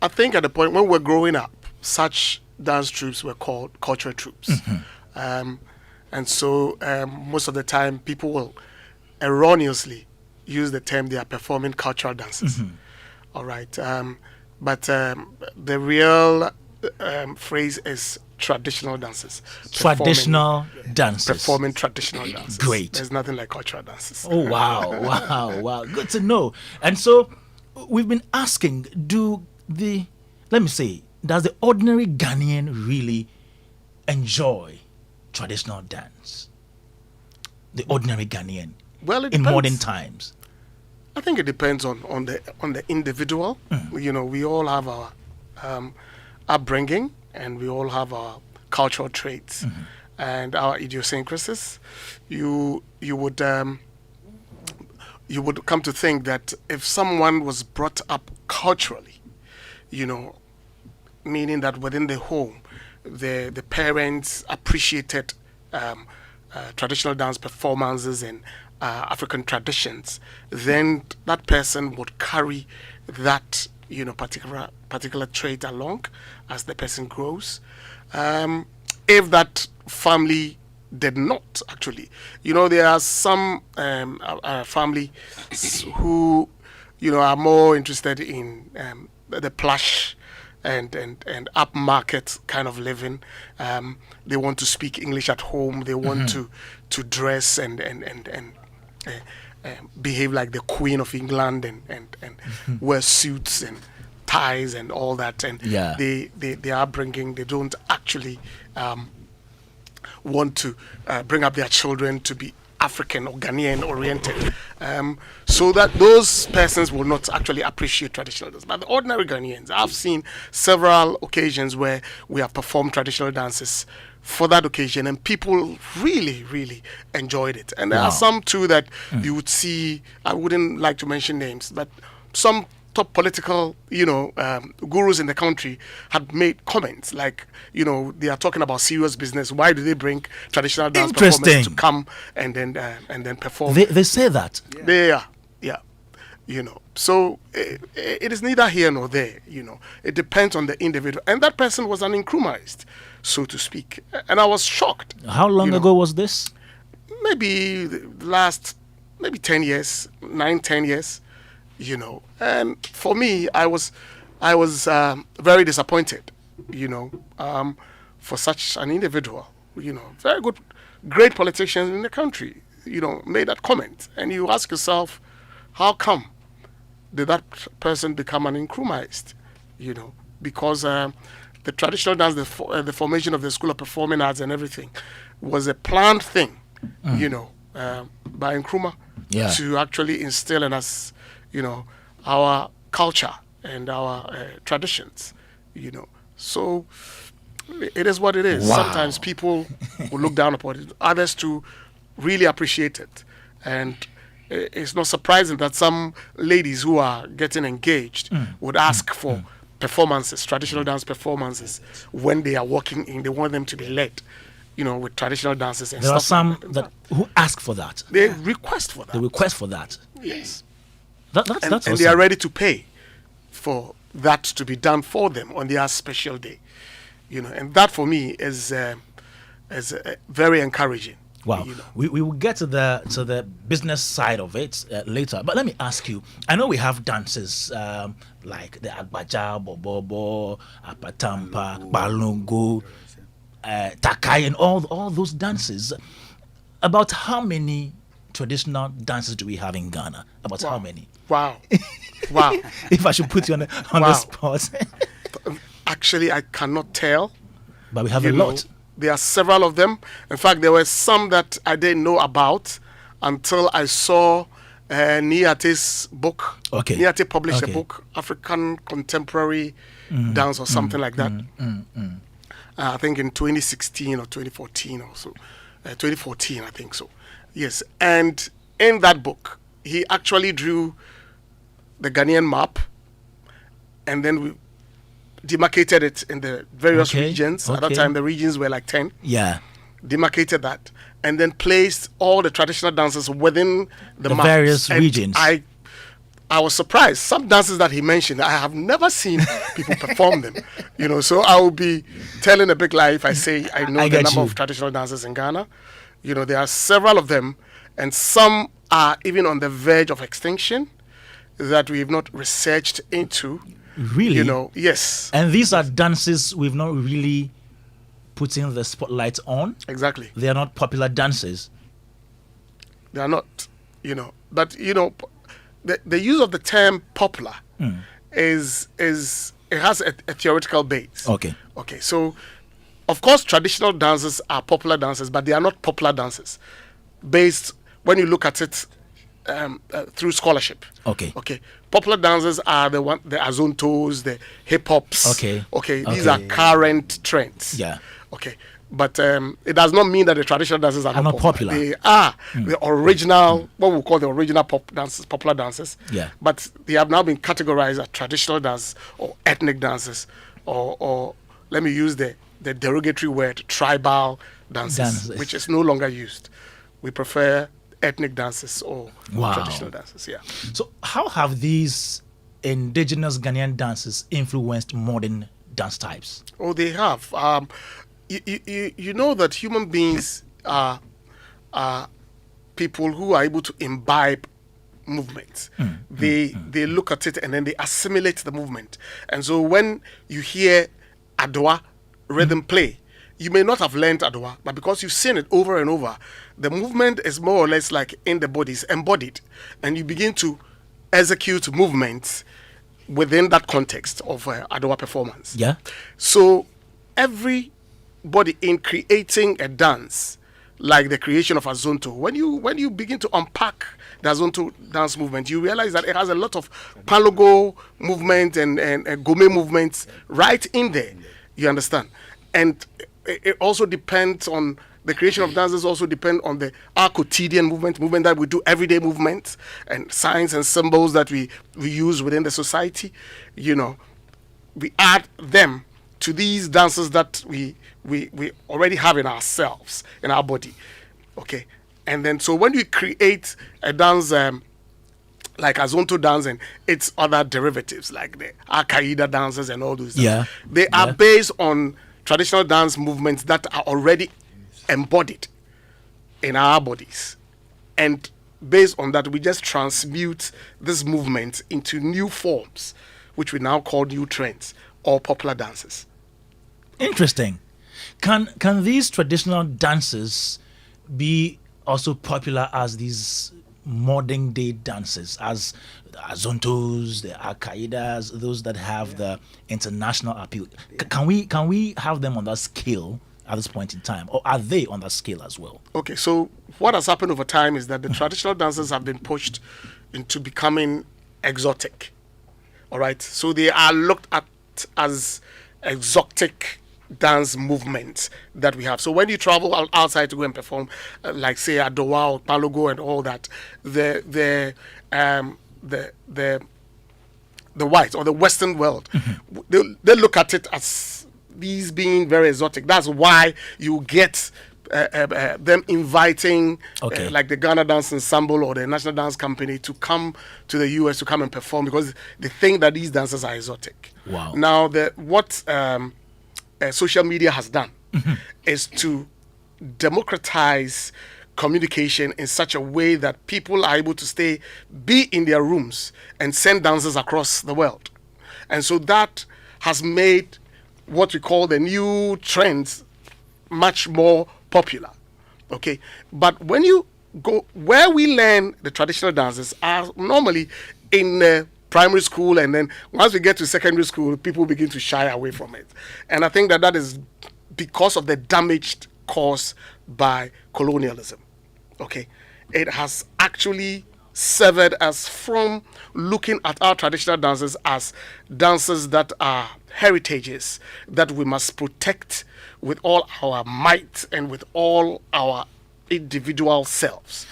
I think at the point when we're growing up, such dance troupes were called cultural troupes. And so most of the time people will erroneously use the term they are performing cultural dances. All right. But the real phrase is traditional dances. Traditional dances. Performing traditional dances. Great. There's nothing like cultural dances. Oh, wow. Good to know. And so we've been asking, does the ordinary Ghanaian really enjoy traditional dance? The ordinary Ghanaian. Well, it in depends. modern times. I think it depends on the individual. You know, we all have our upbringing, and we all have our cultural traits and our idiosyncrasies. You would come to think that if someone was brought up culturally, you know, meaning that within the home, the parents appreciated traditional dance performances and African traditions, then that person would carry that, you know, particular trait along as the person grows. If that family did not, actually, you know, there are some families who, you know, are more interested in the plush and upmarket kind of living. They want to speak English at home. They want to dress and behave like the Queen of England and wear suits and ties and all that. And they are bringing. They don't actually want to bring up their children to be African or Ghanaian oriented, so that those persons will not actually appreciate traditional dance. But the ordinary Ghanaians, I've seen several occasions where we have performed traditional dances for that occasion, and people really, really enjoyed it. And there are some too that you would see, I wouldn't like to mention names, but some top political, you know, gurus in the country had made comments like, you know, they are talking about serious business. Why do they bring traditional dance performers to come and then perform? They say that. Yeah. You know, so it is neither here nor there. You know, it depends on the individual, and that person was an Nkrumahist, so to speak, and I was shocked. How long ago was this? Maybe the last 10 years, 9-10 years. You know, and for me, I was very disappointed, you know, for such an individual, you know, very good, great politicians in the country, you know, made that comment. And you ask yourself, how come did that person become an Nkrumahist, you know, because the traditional dance, the formation of the School of Performing Arts and everything was a planned thing, you know, by Nkrumah to actually instill in us, you know, our culture and our traditions, you know. So it is what it is. Sometimes people will look down upon it, others to really appreciate it. And it's not surprising that some ladies who are getting engaged would ask for performances, traditional dance performances, when they are walking in. They want them to be led, you know, with traditional dances and there stuff. There are some that who ask for that. They request for that. They request for that. Yes. That's and awesome. They are ready to pay for that to be done for them on their special day, you know. And that for me is very encouraging. Wow. You know. We will get to the business side of it later. But let me ask you, I know we have dances like the Agbaja, Bobobo, Apatampa, Balungo, Takai, and all those dances. About how many traditional dances do we have in Ghana? About how many? Wow. If I should put you on the spot. Actually, I cannot tell. But we have a lot. There are several of them. In fact, there were some that I didn't know about until I saw Niate's book. Okay. Niate published a book, African Contemporary Dance or something like that. I think in 2016 or 2014 or so. 2014, I think so. Yes. And in that book, he actually drew the Ghanaian map, and then we demarcated it in the various regions. At that time, the regions were like 10. Yeah. Demarcated that, and then placed all the traditional dances within the map. Various regions. I was surprised. Some dances that he mentioned, I have never seen people perform them. So I will be telling a big lie if I say I know the number of traditional dances in Ghana. There are several of them, and some are even on the verge of extinction that we've not researched into. Really? Yes. And these are dances we've not really putting the spotlight on. Exactly. They are not popular dances. They are not. But the use of the term popular is it has a theoretical base. Okay. So, of course, traditional dances are popular dances, but they are not popular dances, based when you look at it through scholarship. Okay. Popular dances are the azontos, the hip hops. Okay. These are current trends. Yeah. But it does not mean that the traditional dances are not popular. They are the original, what we call the original popular dances. Yeah. But they have now been categorized as traditional dances or ethnic dances, or let me use the derogatory word tribal dances, which is no longer used. We prefer ethnic dances or traditional dances. Yeah. So how have these indigenous Ghanaian dances influenced modern dance types? Oh, they have. You know that human beings are people who are able to imbibe movements. They look at it and then they assimilate the movement. And so when you hear Adowa rhythm play, you may not have learned Adowa, but because you've seen it over and over, the movement is more or less like in the body, it's embodied. And you begin to execute movements within that context of Adowa performance. Yeah. So everybody in creating a dance, like the creation of Azonto, when you begin to unpack the Azonto dance movement, you realize that it has a lot of Palogo movement and Gome movements right in there. You understand? And it also depends on the creation of dances. Also depend on our quotidian movement that we do, everyday movements and signs and symbols that we use within the society. We add them to these dances that we already have in ourselves, in our body. Okay. And then so when we create a dance like Azonto dance and its other derivatives like the Akaida dances and all those dances, they are based on traditional dance movements that are already embodied in our bodies. And based on that, we just transmute this movement into new forms, which we now call new trends or popular dances. Interesting. Can these traditional dances be also popular as these modern day dances, as the Azontos, the Al-Qaedas, those that have the international appeal? Can we have them on that scale at this point in time, or are they on that scale as well? Okay, so what has happened over time is that the traditional dances have been pushed into becoming exotic. All right, so they are looked at as exotic dance movements that we have. So when you travel outside to go and perform, like say Adowa or Palogo and all that, the whites or the Western world, they look at it as these being very exotic. That's why you get them inviting like the Ghana Dance Ensemble or the National Dance Company to come to the US to come and perform, because they think that these dances are exotic. Wow. Now, what social media has done is to democratize communication in such a way that people are able to be in their rooms and send dances across the world. And so that has made what we call the new trends much more popular. Okay, but when you go where we learn the traditional dances are normally in primary school, and then once we get to secondary school, people begin to shy away from it. And I think that is because of the damage caused by colonialism. Okay, it has actually severed us from looking at our traditional dances as dances that are heritages that we must protect with all our might and with all our individual selves.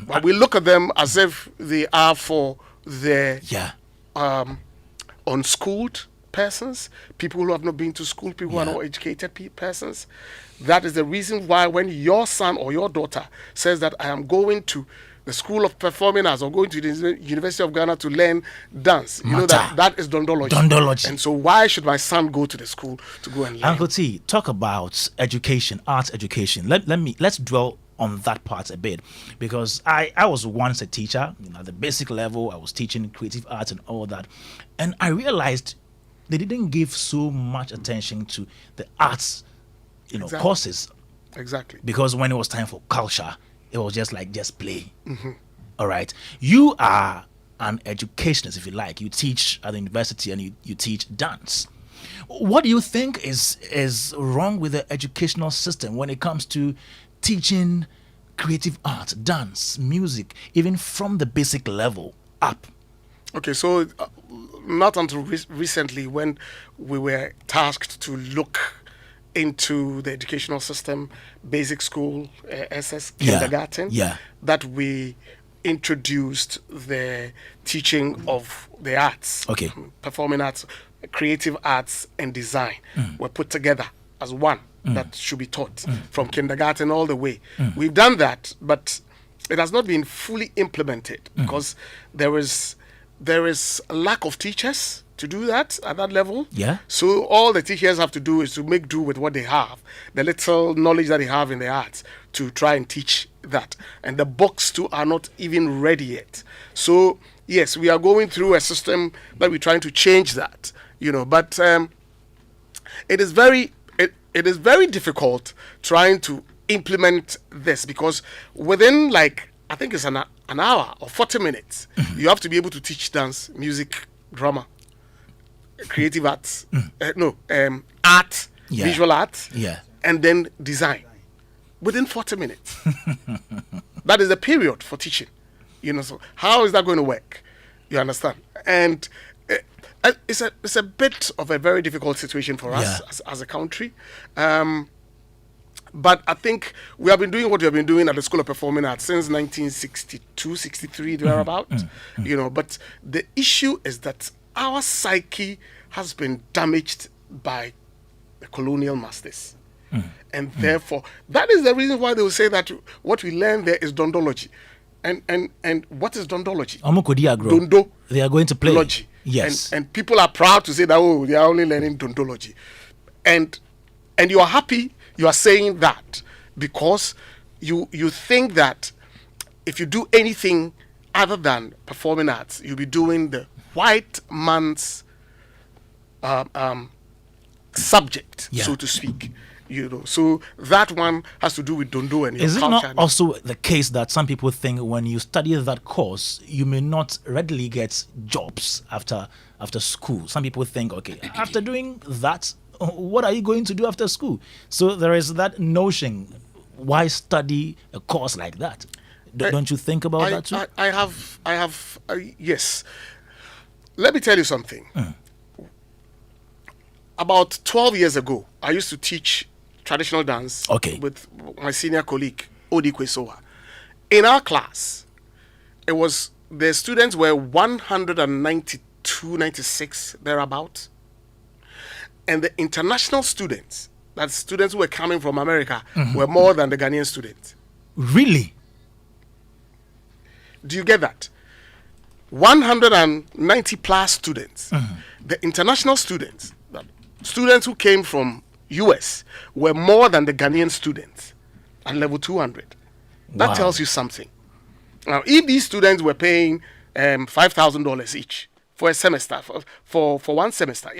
But we look at them as if they are for the unschooled persons, people who have not been to school, people who are not educated persons. That is the reason why when your son or your daughter says that I am going to the School of Performing Arts or going to the University of Ghana to learn dance. You know that is dondology. Dondology. And so why should my son go to the school to go and learn? Uncle T, talk about education, arts education. Let's dwell on that part a bit, because I was once a teacher, at the basic level. I was teaching creative arts and all that, and I realized they didn't give so much attention to the arts, courses. Exactly. Because when it was time for culture, it was just play. All right. You are an educationist, if you like. You teach at the university and you teach dance. What do you think is wrong with the educational system when it comes to teaching creative art, dance, music, even from the basic level up? Okay, so not until recently, when we were tasked to look into the educational system, basic school, SS, kindergarten, that we introduced the teaching of the arts, performing arts, creative arts, and design were put together as one that should be taught from kindergarten all the way. We've done that, but it has not been fully implemented because there is a lack of teachers to do that at that level. So all the teachers have to do is to make do with what they have, the little knowledge that they have in the arts, to try and teach that. And the books too are not even ready yet. So yes, we are going through a system that we're trying to change that, but it is very difficult trying to implement this, because within I think it's an hour or 40 minutes, you have to be able to teach dance, music, drama, creative arts, art, visual art, and then design within 40 minutes. That is the period for teaching. So how is that going to work? You understand? And it's a bit of a very difficult situation for us as a country. But I think we have been doing what we have been doing at the School of Performing Arts since 1962, 63, thereabout. But the issue is that our psyche has been damaged by the colonial masters. And therefore, that is the reason why they will say that what we learn there is dondology. And what is dondology? Dondo. They are going to play. Logy. Yes. And people are proud to say that, they are only learning dondology. And you are happy you are saying that because you think that if you do anything other than performing arts, you'll be doing the white man's subject, so to speak. So that one has to do with dondo and your culture. Is it not also the case that some people think when you study that course, you may not readily get jobs after school? Some people think, okay, after doing that, what are you going to do after school? So there is that notion. Why study a course like that? Don't you think about that too? I have, yes. Let me tell you something. About 12 years ago, I used to teach traditional dance with my senior colleague, Odi Kwesowa. In our class, the students were 192, 96, thereabout. And the international students, that's students who were coming from America, were more than the Ghanaian students. Really? Do you get that? 190 plus students. The international students who came from US were more than the Ghanaian students at level 200. That tells you something. Now, if these students were paying $5,000 each for a semester, for one semester,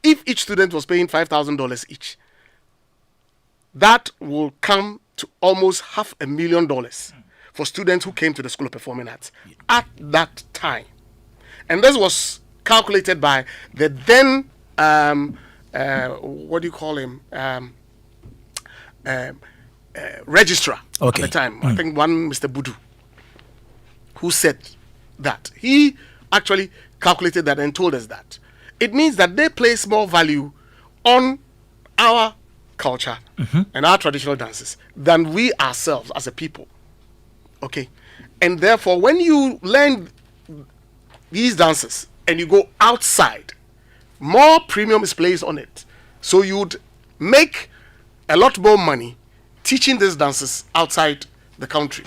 if each student was paying $5,000 each, that will come to almost $500,000 for students who came to the School of Performing Arts at that time. And this was calculated by the then, what do you call him? Registrar at the time. I think one Mr. Budu, who said that. He actually calculated that and told us that. It means that they place more value on our culture and our traditional dances than we ourselves as a people. Okay? And therefore, when you learn these dances and you go outside, more premium is placed on it. So you'd make a lot more money teaching these dances outside the country.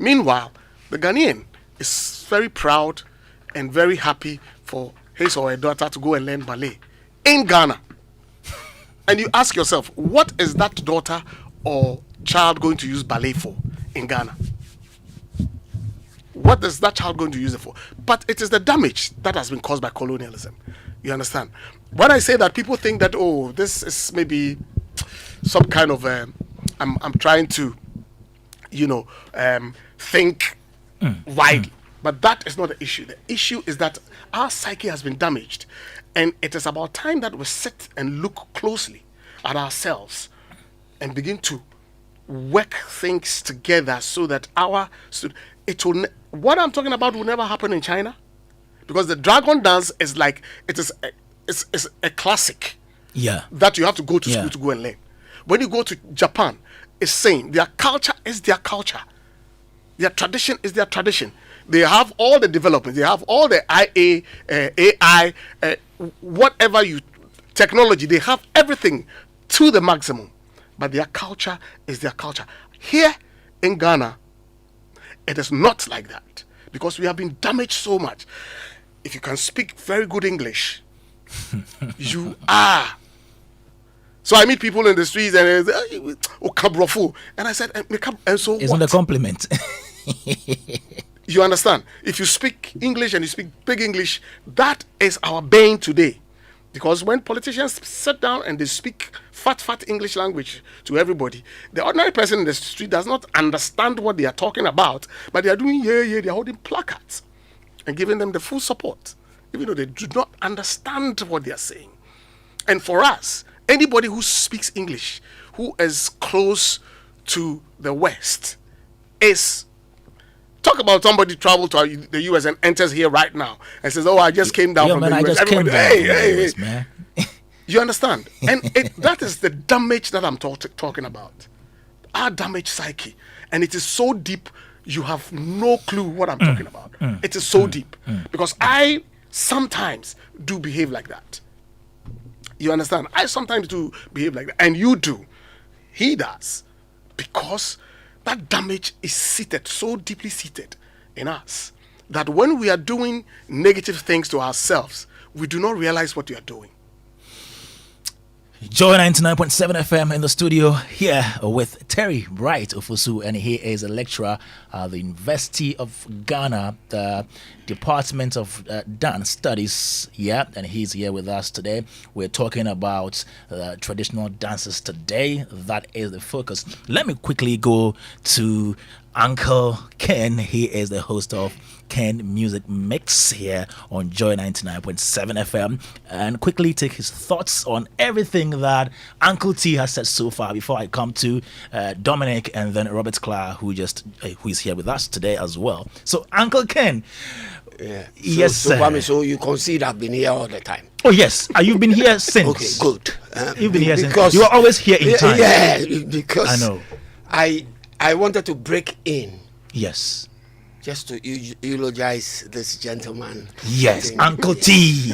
Meanwhile, the Ghanaian is very proud and very happy for his or her daughter to go and learn ballet in Ghana. And you ask yourself, what is that daughter or child going to use ballet for in Ghana? What is that child going to use it for? But it is the damage that has been caused by colonialism. You understand? When I say that, people think that, oh, this is maybe some kind of I'm trying to, think widely. But that is not the issue. The issue is that our psyche has been damaged, and it is about time that we sit and look closely at ourselves and begin to work things together so that what I'm talking about will never happen in China, because the dragon dance is like it's a classic. Yeah. That you have to go to school to go and learn. When you go to Japan, it's same. Their culture is their culture. Their tradition is their tradition. They have all the development. They have all the AI, whatever technology. They have everything to the maximum. But their culture is their culture. Here in Ghana, it is not like that, because we have been damaged so much. If you can speak very good English, you are. So I meet people in the streets and they say, and I said, and so it's not a compliment. You understand? If you speak English and you speak big English, that is our bane today. Because when politicians sit down and they speak fat English language to everybody, the ordinary person in the street does not understand what they are talking about, but they are doing they are holding placards and giving them the full support, even though they do not understand what they are saying. And for us, anybody who speaks English, who is close to the West, is... Talk about somebody travel to the US and enters here right now and says, "Oh, I just came down from the US." Everybody, hey, man. You understand? And that is the damage that I'm talking about. Our damaged psyche, and it is so deep. You have no clue what I'm talking about. It is so deep because I sometimes do behave like that. You understand? I sometimes do behave like that, and you do. He does, because that damage is seated, so deeply seated in us, that when we are doing negative things to ourselves, we do not realize what we are doing. Joy 99.7 FM in the studio here with Terry Bright Ofosu, and he is a lecturer at the University of Ghana, the Department of Dance Studies. Yeah, and he's here with us today. We're talking about traditional dances today. That is the focus. Let me quickly go to Uncle Ken. He is the host of Ken Music Mix here on Joy 99.7 FM, and quickly take his thoughts on everything that Uncle T has said so far before I come to Dominic and then Robert Clark, who is here with us today as well. So Uncle Ken, yes, so, so you concede I've been here all the time? Oh yes, you've been here since. Okay, good. You've been here since. You are always here in time. Yeah, because I know. I wanted to break in. Yes. Just to eulogize this gentleman. Yes, Uncle T.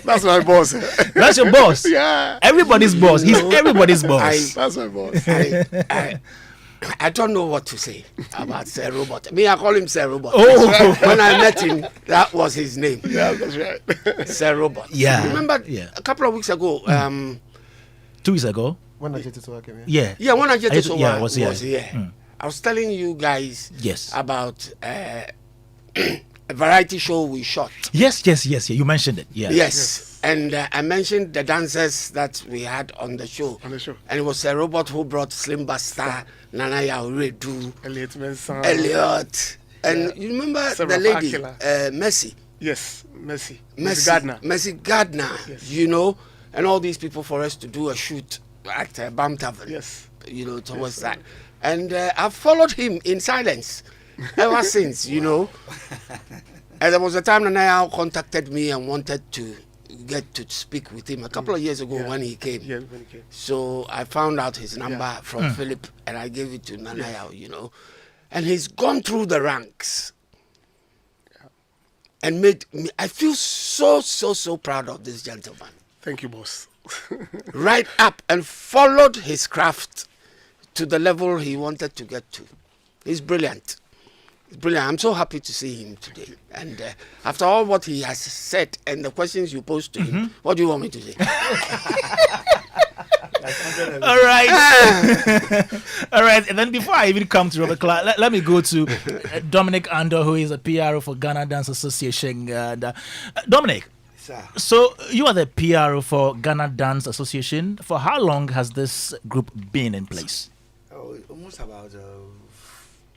That's my boss. That's your boss? Yeah. Everybody's boss. He's everybody's boss. That's my boss. I don't know what to say about Sir Robert. Me, I call him Sir Robert. Oh. When I met him, that was his name. Yeah, that's right. Sir Robert. Yeah. Remember a couple of weeks ago? 2 weeks ago? When I get to work, yeah, when I get to work, was here. I was telling you guys about a variety show we shot. Yes. You mentioned it. Yeah. Yes. And I mentioned the dancers that we had on the show. And it was Sir Robert who brought Slim Basta, Nana Yaoredu, Elliot. And you remember the lady, Mercy? Yes, Mercy Gardner. Mercy Gardner, yes. And all these people for us to do a shoot at Bam Tavern. Yes. Towards that. And I've followed him in silence ever since, And there was a time Nana contacted me and wanted to get to speak with him a couple of years ago when he came. Yeah, when he came. So I found out his number from Philip and I gave it to Nana, And he's gone through the ranks and made me, I feel so proud of this gentleman. Thank you, boss. Right up and followed his craft to the level he wanted to get to. He's brilliant. He's brilliant. I'm so happy to see him today. And after all what he has said and the questions you posed to him, what do you want me to say? All right. All right. And then before I even come to Robert Clark, let me go to Dominic Ando, who is a PRO for Ghana Dance Association. Dominic, sir. So you are the PRO for Ghana Dance Association. For how long has this group been in place? Oh, almost about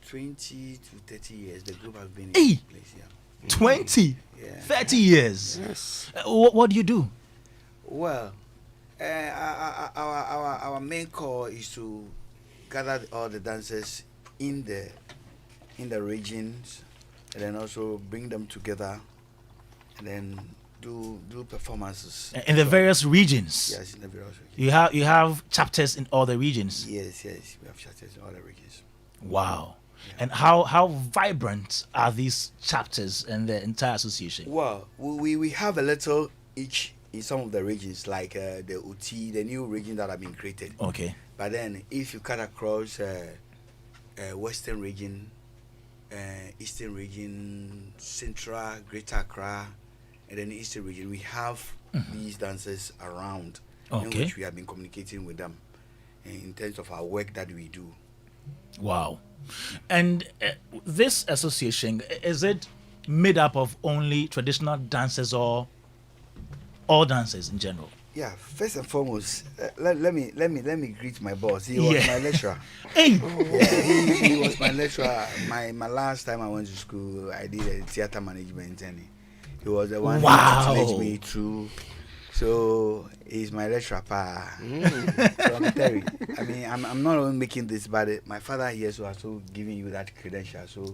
20 to 30 years. The group has been in Hey! place. Yeah. 20, Yeah. 30 years. Yes. What do you do? Well, our main core is to gather all the dancers in the regions, and then also bring them together, and then do performances In the various regions. Yes, in the various regions. You have chapters in all the regions. Yes, we have chapters in all the regions. Wow. And how vibrant are these chapters and the entire association? Well, we have a little each in some of the regions, like the UT, the new region that have been created. Okay. But then if you cut across Western region, Eastern region, Central, Greater Accra, and then Eastern region, we have these dancers around, in which we have been communicating with them in terms of our work that we do. Wow. And this association, is it made up of only traditional dancers or all dancers in general? Yeah, first and foremost, let me greet my boss. He was my lecturer. Hey, Yeah, he was my lecturer. My last time I went to school, I did a theater management, and he was the one who tuteled me through. So he's my lecturer, pa. So I'm Terry. I mean, I'm not only making this, but my father here is also giving you that credential. So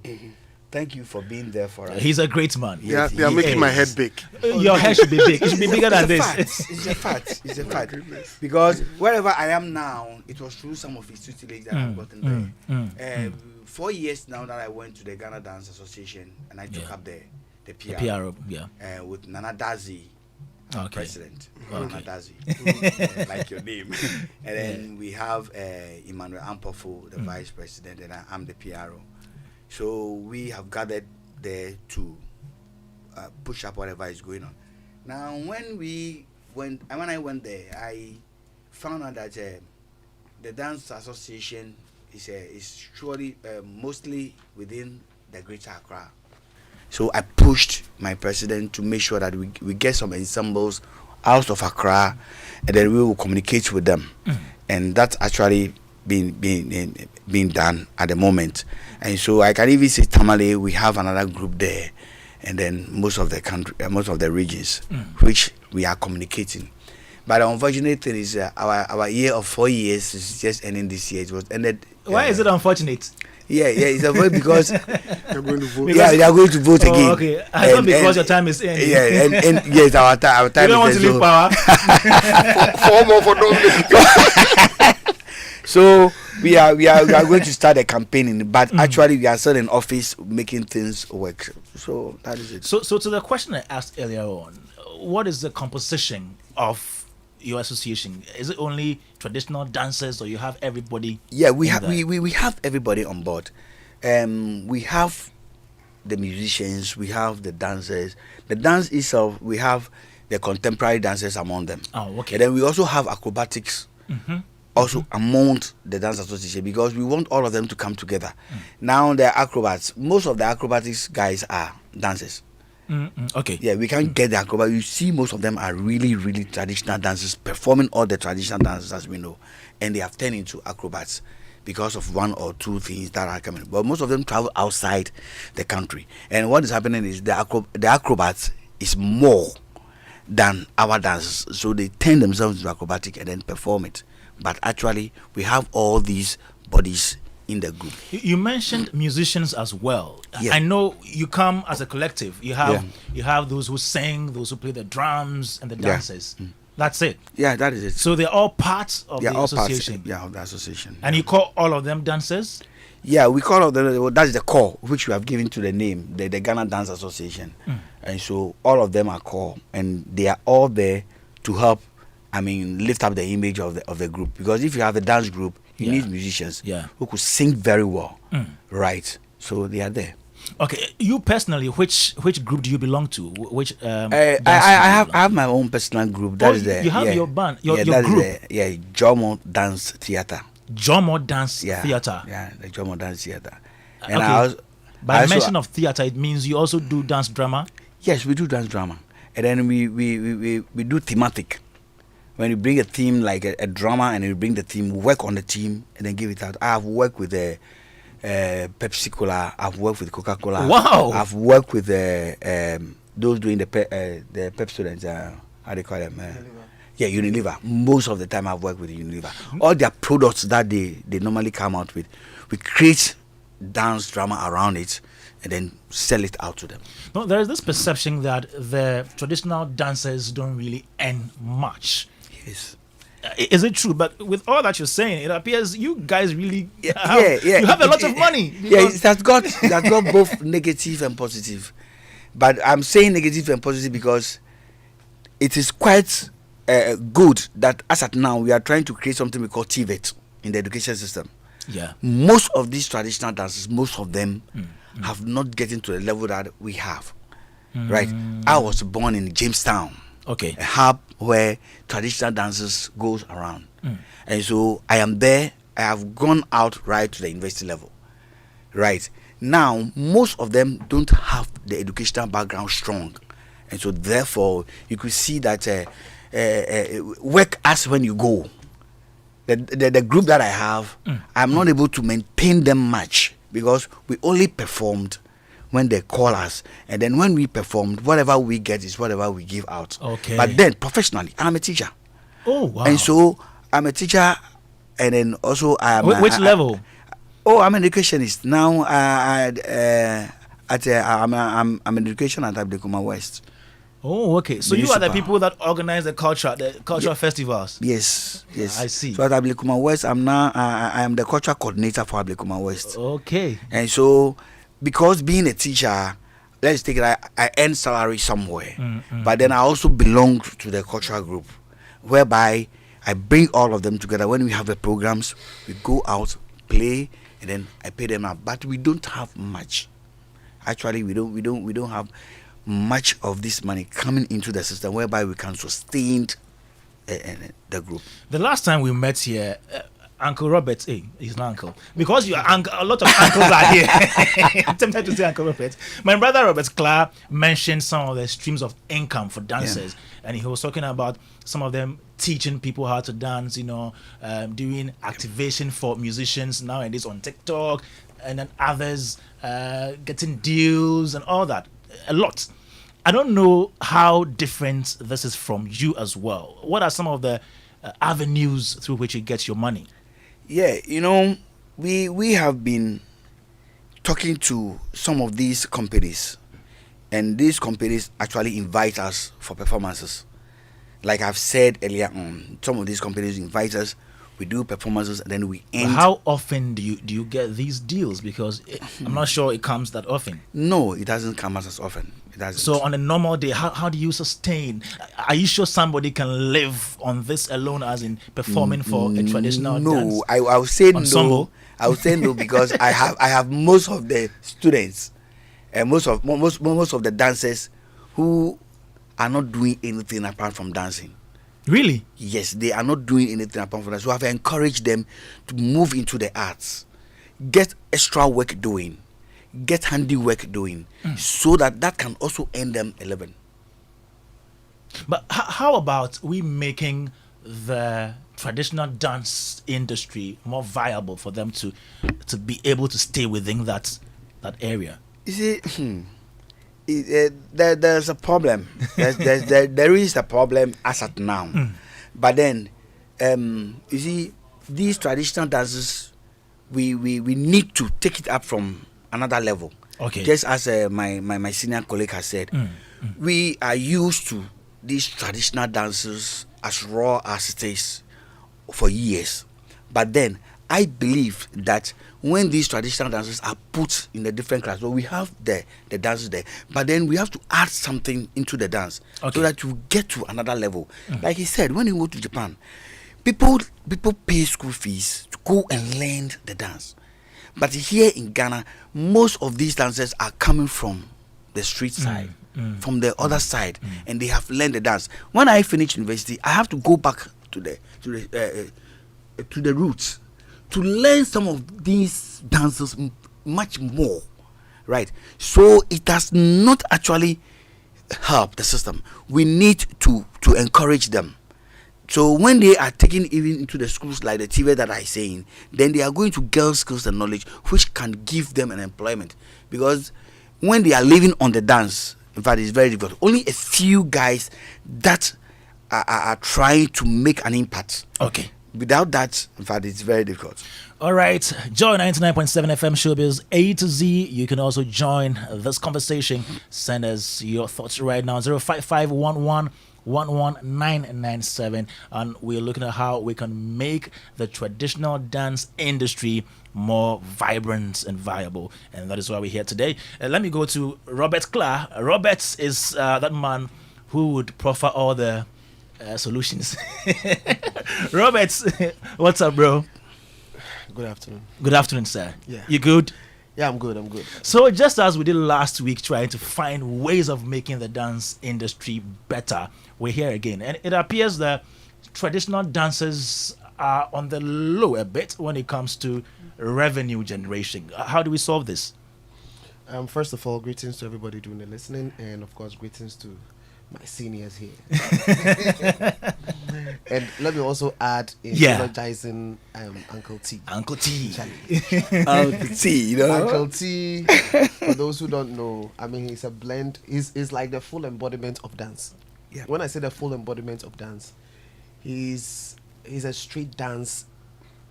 thank you for being there for us. he's a great man. Yes, They are he making my is. head big. Your hair should be big. It should be bigger than this. It's a fact. It's a fact. Because wherever I am now, it was through some of his tutelage that I've gotten there. 4 years now that I went to the Ghana Dance Association and I took up the PR, PRO, yeah. with Nana Dadzie, president. Nana Dadzie, like your name. And then we have Emmanuel Ampofo, the vice president, and I'm the PRO. So we have gathered there to push up whatever is going on. Now, when I went there, I found out that the dance association is surely mostly within the Greater Accra. So I pushed my president to make sure that we get some ensembles out of Accra, and then we will communicate with them, and that's actually being done at the moment. And so I can even say Tamale, we have another group there, and then most of the country, most of the regions, which we are communicating. But the unfortunate thing is our year of 4 years is just ending this year. It was ended. Why is it unfortunate? Yeah, it's a vote because They're going to vote. they are going to vote again. Okay, I thought because your time is ending. Yeah, and yes, our time. You don't want to leave power. 4 more for Dominic. So we are going to start a campaign, but actually we are still in office making things work. So that is it. So to the question I asked earlier on, what is the composition of your association? Is it only traditional dancers, or you have everybody? Yeah, we have everybody on board. We have the musicians, we have the dancers. The dance itself, we have the contemporary dancers among them. Oh, okay. And then we also have acrobatics also among the dance association, because we want all of them to come together. Now the acrobats, most of the acrobatics guys are dancers. Okay. Yeah, we can't get the acrobat. You see, most of them are really, really traditional dancers, performing all the traditional dances as we know, and they have turned into acrobats because of one or two things that are coming. But most of them travel outside the country, and what is happening is the acrobats is more than our dancers, so they turn themselves into acrobatic and then perform it. But actually, we have all these bodies in the group. You mentioned musicians as well. Yeah. I know you come as a collective. You have those who sing, those who play the drums, and the dancers. That's it. Yeah, that is it. So they're all parts of the association. Of the association. And you call all of them dancers? Yeah, we call all them. That's the core, which we have given to the name, the Ghana Dance Association. And so all of them are core, and they are all there to help. I mean, lift up the image of the group. Because if you have a dance group, He needs musicians who could sing very well, right? So they are there. Okay, you personally, which group do you belong to? Which I have my own personal group. That is the you have your band, your that group. Is Jomo Dance Theatre. Jomo Dance Theatre. Yeah, the Jomo Dance Theatre. And okay. By mention of theatre, it means you also do dance drama. Yes, we do dance drama, and then we do thematic. When you bring a theme like a drama, and you bring the theme, work on the theme, and then give it out. I have worked with the Pepsi Cola. I've worked with Coca-Cola. Wow. I've worked with those doing the Pepsodents. How they call them? Unilever. Most of the time I've worked with Unilever. All their products that they normally come out with, we create dance drama around it and then sell it out to them. No, there is this perception that the traditional dancers don't really earn much. Yes. Is it true? But with all that you're saying, it appears you guys really you have a lot of money. Yeah, that's got both negative and positive. But I'm saying negative and positive because it is quite good that as at now we are trying to create something we call TVET in the education system. Yeah. Most of these traditional dances, most of them have not gotten to the level that we have. Right? I was born in Jamestown. Okay. A hub where traditional dances goes around. And so I am there. I have gone out right to the university level. Right. Now, most of them don't have the educational background strong. And so therefore, you could see that work as when you go. The group that I have, I'm not able to maintain them much because we only performed when they call us, and then when we performed, whatever we get is whatever we give out. Okay. But then professionally, I'm a teacher. Oh wow! And so I'm a teacher, and then also I am. Which level? I'm an educationist now. I'm an education at Ablekuma West. Oh, okay. So you are the people that organize the cultural festivals. Yes. I see. So at Ablekuma West, I am the cultural coordinator for Ablekuma West. Okay. And so, because being a teacher, let's take it, I earn salary somewhere, but then I also belong to the cultural group, whereby I bring all of them together. When we have the programs, we go out, play, and then I pay them out. But we don't have much. Actually, we don't have much of this money coming into the system whereby we can sustain the group. The last time we met here, Uncle Robert, he's not uncle, because you are uncle, a lot of uncles are here. I'm tempted to say Uncle Robert. My brother Robert Clark mentioned some of the streams of income for dancers, and he was talking about some of them teaching people how to dance, doing activation for musicians nowadays on TikTok, and then others getting deals and all that. A lot. I don't know how different this is from you as well. What are some of the avenues through which you get your money? Yeah, we have been talking to some of these companies, and these companies actually invite us for performances. Like I've said earlier on, some of these companies invite us, we do performances, and then we end. How often do you get these deals? Because I'm not sure it comes that often. No, it doesn't come as often. It doesn't. So on a normal day, how do you sustain? Are you sure somebody can live on this alone, as in performing for a traditional dance? No, I would say ensemble? No. I would say no because I have most of the students and most of the dancers who are not doing anything apart from dancing. Really? Yes, they are not doing anything apart from that. So I've encouraged them to move into the arts, get extra work doing, get handiwork doing, so that can also earn them a living. But how about we making the traditional dance industry more viable for them to be able to stay within that area? You see, there's a problem. There is a problem as at now. But then, you see, these traditional dances, we need to take it up from another level. Okay. Just as my senior colleague has said, we are used to these traditional dances as raw as it is for years. But then, I believe that when these traditional dances are put in a different class, we have the dances there, but then we have to add something into the dance so that you get to another level. Like he said, when you go to Japan, people pay school fees to go and learn the dance. But here in Ghana, most of these dancers are coming from the street side, from the other side, and they have learned the dance. When I finish university, I have to go back to the roots to learn some of these dances much more, right? So it does not actually help the system. We need to encourage them. So when they are taken even into the schools like the TV that I saying, then they are going to get skills and knowledge which can give them an employment. Because when they are living on the dance, in fact, it's very difficult. Only a few guys that are trying to make an impact. Okay. Without that, in fact, it's very difficult. All right. Join 99.7 FM Showbiz A to Z. You can also join this conversation. Send us your thoughts right now. 05511119997, and we're looking at how we can make the traditional dance industry more vibrant and viable, and that is why we're here today. Let me go to Robert Clark. Robert is that man who would proffer all the solutions. Robert, what's up, bro? Good afternoon. Good afternoon, sir. Yeah. You good? Yeah, I'm good. So just as we did last week, trying to find ways of making the dance industry better, we're here again. And it appears that traditional dancers are on the low a bit when it comes to revenue generation. How do we solve this? First of all, greetings to everybody doing the listening, and of course, greetings to my seniors here. And let me also add in apologizing Uncle T. Uncle T. Uncle T, you know? Uncle T, for those who don't know, I mean, he's a blend. He's like the full embodiment of dance. Yeah. When I say the full embodiment of dance, he's a street dance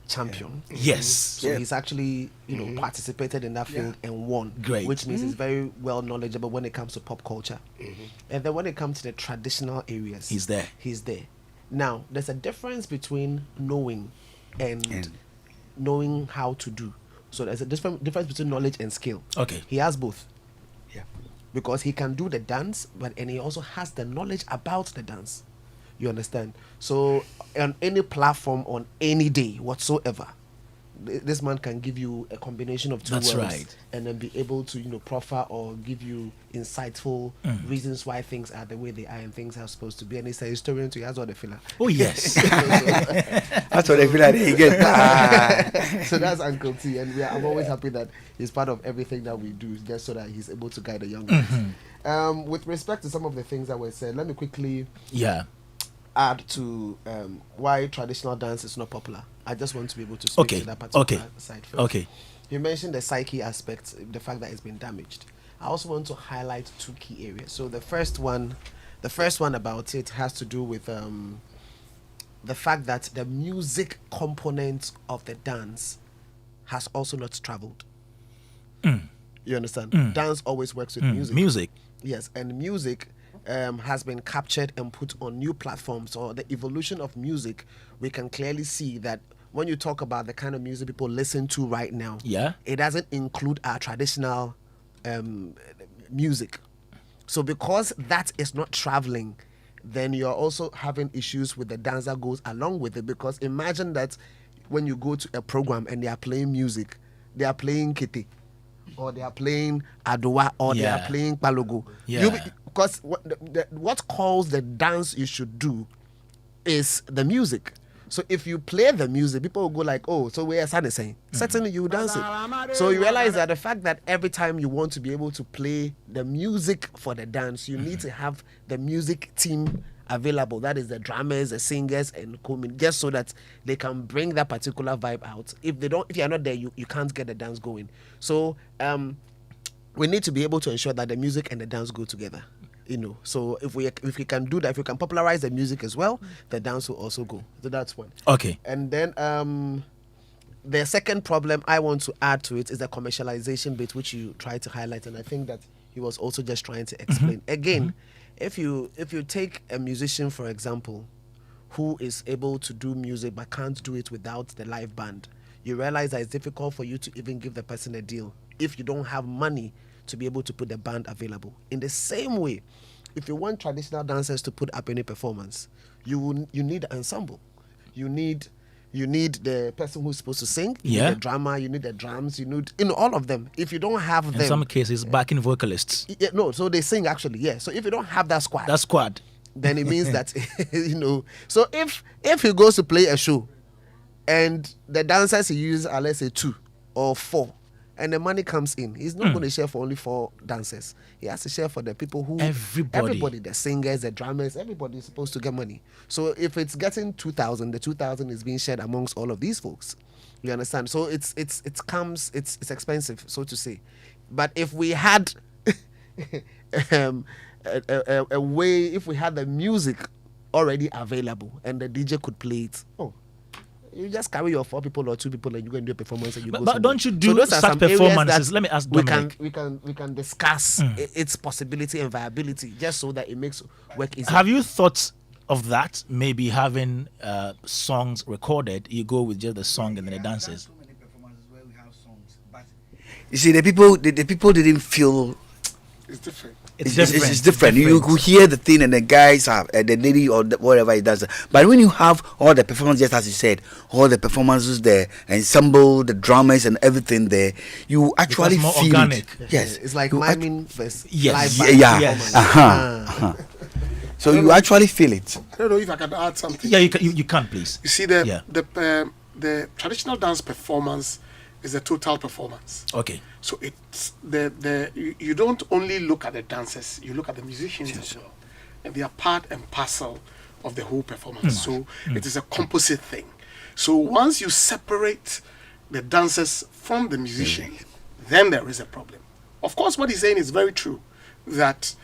champion. Yes. So he's actually, participated in that field and won. Great. Which means he's very well knowledgeable when it comes to pop culture. And then when it comes to the traditional areas, He's there. Now, there's a difference between knowing and knowing how to do. So there's a difference between knowledge and skill. Okay. He has both. Yeah. Because he can do the dance, and he also has the knowledge about the dance. You understand? So on any platform, on any day whatsoever, this man can give you a combination of two That's words, right. and then be able to proffer or give you insightful reasons why things are the way they are and things are supposed to be. And he's a historian too. He has all the filler. Oh, yes. That's what I feel like they get. So that's Uncle T, and I'm always happy that he's part of everything that we do, just so that he's able to guide the young guys. With respect to some of the things that were said, let me quickly add to why traditional dance is not popular. I just want to be able to speak to that particular side first. Okay. You mentioned the psyche aspect, the fact that it's been damaged. I also want to highlight two key areas. So the first one about it has to do with the fact that the music component of the dance has also not traveled. You understand? Dance always works with music. Yes, and music has been captured and put on new platforms. Or the evolution of music, we can clearly see that when you talk about the kind of music people listen to right now, it doesn't include our traditional music. So because that is not traveling, then you're also having issues with the dance that goes along with it. Because imagine that when you go to a program and they are playing music, they are playing Kete, or they are playing Adowa, or they are playing Palogo. Because what calls the dance you should do is the music. So if you play the music, people will go like, oh, so where is Sani saying? Certainly you dance it. So you realize that the fact that every time you want to be able to play the music for the dance, you need to have the music team available. That is the drummers, the singers, and just so that they can bring that particular vibe out. If you're not there, you can't get the dance going. So we need to be able to ensure that the music and the dance go together. So if we can do that, if we can popularize the music as well, the dance will also go. So that's one. Okay. And then the second problem I want to add to it is the commercialization bit, which you tried to highlight, and I think that he was also just trying to explain. Again, if you take a musician, for example, who is able to do music but can't do it without the live band, you realize that it's difficult for you to even give the person a deal if you don't have money to be able to put the band available. In the same way, if you want traditional dancers to put up any performance, you need an ensemble. You need You need the person who's supposed to sing. You Yeah. need the drummer. You need the drums. You need all of them. If you don't have them, In some cases, backing vocalists. yeah, no. So they sing actually. Yeah. So if you don't have that squad, That squad. then it means that So if he goes to play a show, and the dancers he uses are, let's say, 2 or 4, and the money comes in, he's not going to share for only 4 dancers. He has to share for the people who everybody, the singers, the drummers, everybody is supposed to get money. So if it's getting 2,000, the 2,000 is being shared amongst all of these folks. You understand? So it's expensive, so to say. But if we had a way, if we had the music already available and the DJ could play it, you just carry your 4 people or 2 people and you go and do a performance and you go. But don't you do such performances? Let me ask Dominic. We can discuss its possibility and viability, just so that it makes work easier. Have you thought of that? Maybe having songs recorded, you go with just the song and then the dances. You see, the people didn't feel. It's different. It's different. It's different. You could hear the thing and the guys have the lady or whatever it does. But when you have all the performances, just as you said, all the performances, the ensemble, the drummers and everything there, you actually more feel organic. it. Yes, It's like You miming first. Yes. Live yeah. Yes. So you actually feel it. I don't know if I can add something. Yeah, you can, please. You see, the traditional dance performance is a total performance. Okay. So it's you don't only look at the dancers, you look at the musicians as well, and they are part and parcel of the whole performance. So it is a composite thing. So once you separate the dancers from the musicians, then there is a problem. Of course, what he's saying is very true. That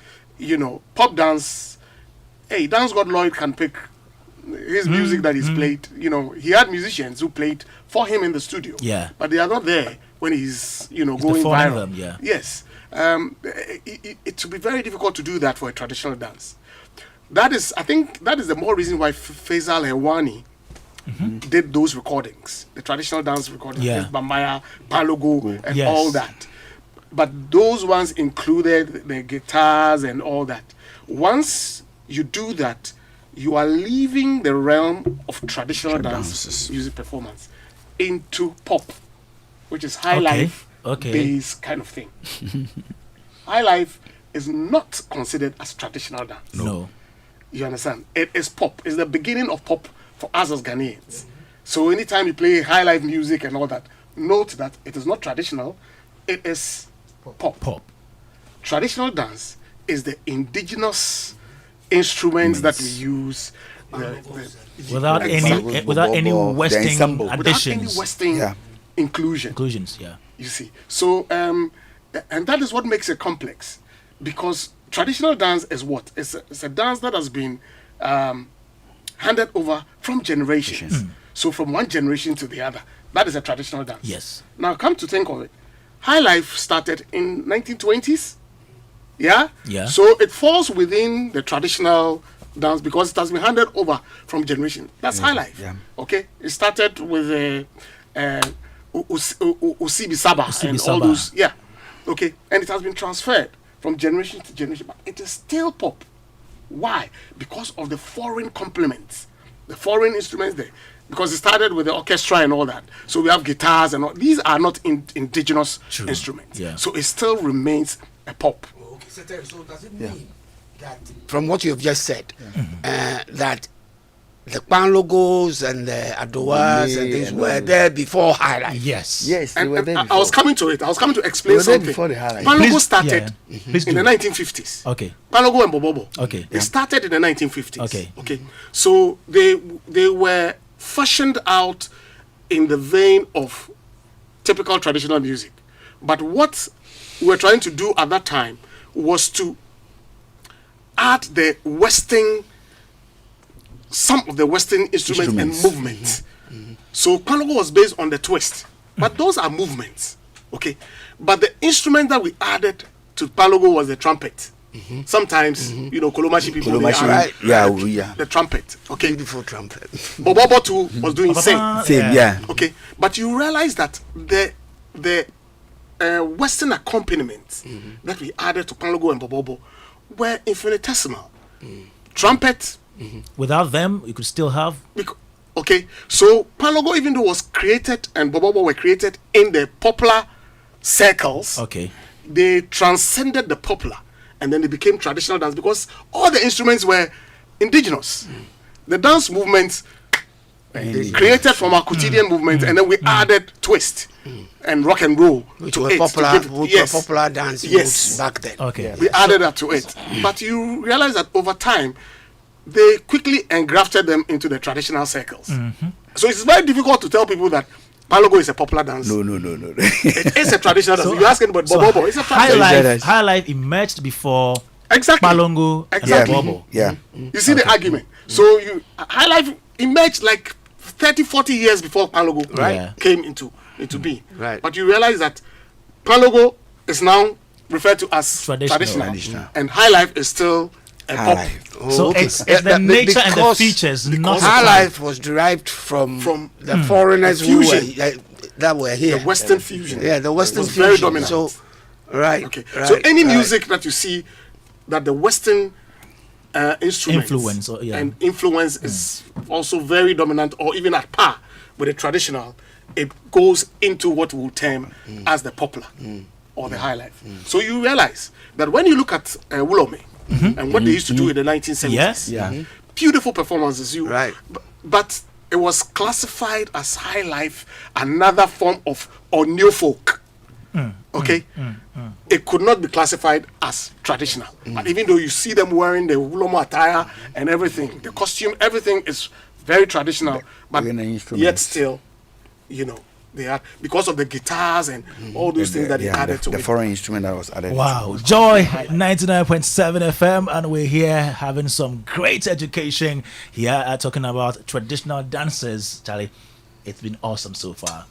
pop dance, Dance God Lloyd can pick his music that he's played. He had musicians who played for him in the studio. Yeah. But they are not there when he's going performing viral. them, yeah. Yes. It would be very difficult to do that for a traditional dance. I think that is the more reason why Faisal Hewani did those recordings, the traditional dance recordings, Bambaya, Palogo, and all that. But those ones included the guitars and all that. Once you do that, you are leaving the realm of traditional dance music performance into pop, which is high life based kind of thing. High life is not considered as traditional dance. No. You understand? It is pop. It's the beginning of pop for us as Ghanaians. So anytime you play high life music and all that, note that it is not traditional, it is pop. Traditional dance is the indigenous instruments that we use without any Western additions. Without any Western inclusions. Yeah. You see, so and that is what makes it complex, because traditional dance is what? It's a dance that has been handed over from generations. So from one generation to the other, that is a traditional dance. Yes. Now come to think of it, high life started in 1920s. Yeah. So it falls within the traditional dance because it has been handed over from generation. That's high life. Yeah. Okay. It started with Usibi Saba and all those. Yeah. Okay. And it has been transferred from generation to generation, but it is still pop. Why? Because of the foreign complements, the foreign instruments there. Because it started with the orchestra and all that. So we have guitars and all. These are not indigenous instruments. Yeah. So it still remains a pop. So does it mean that, from what you have just said, that the Pan logos and the Adoas and things were there before High Life? Yes. They were there before. I was coming to it. I was coming to explain something. Pan logo started in the 1950s. Okay. Pan logo and Bobobo. Okay. They started in the 1950s. Okay. So they were fashioned out in the vein of typical traditional music. But what we're trying to do at that time was to add some of the Western instruments. And movements. So Palogo was based on the twist, but those are movements, okay? But the instrument that we added to Palogo was the trumpet. Sometimes, Kolomashi people, the trumpet, okay? Beautiful trumpet. Bobobo too was doing same, yeah. Okay? But you realize that the Western accompaniments that we added to Palogo and Bobobo were infinitesimal. Trumpet. Without them, you could still have. Okay, so Palogo, even though was created and Bobobo were created in the popular circles, Okay. they transcended the popular and then they became traditional dance because all the instruments were indigenous. The dance movement created from our quotidian movement, and then we added twist and rock and roll Which to were it. popular, to give, which yes, were popular dance Yes. moves back then. Okay. we added that to it. But you realize that over time, they quickly engrafted them into the traditional circles. So it's very difficult to tell people that Palogo is a popular dance. No. It is a traditional dance. If you ask anybody, Bobo, it's a High traditional life, high life emerged before Exactly. Palongo Exactly. and Bobo. Yeah. You see the argument. So High Life emerged like 30, 40 years before Palogo Right. came into being. Right. But you realize that Palogo is now referred to as Traditional. traditional. And High Life is still a High pop. life. So okay. it's the That- nature and the because- features, not High the life was derived from the foreigners The who were, fusion. that were here. The Western fusion. Yeah, the Western was fusion. very dominant. So, right. Okay. right, So any right. music that you see that the Western instruments Influence, yeah. and influence is also very dominant, or even at par with the traditional, it goes into what we'll term as the popular or the high life. So you realize that when you look at Wulome and what they used to do in the 1970s, Yes. Yeah. beautiful performances, Right. but it was classified as high life, another form of or new folk. Okay, it could not be classified as traditional. But even though you see them wearing the Wulomo attire and everything, the costume, everything is very traditional. But Even the yet instruments. still, they are because of the guitars and all those things that they added to the it. foreign instrument that was added. Wow, Joy 99.7 FM, and we're here having some great education here, talking about traditional dances. Charlie, it's been awesome so far.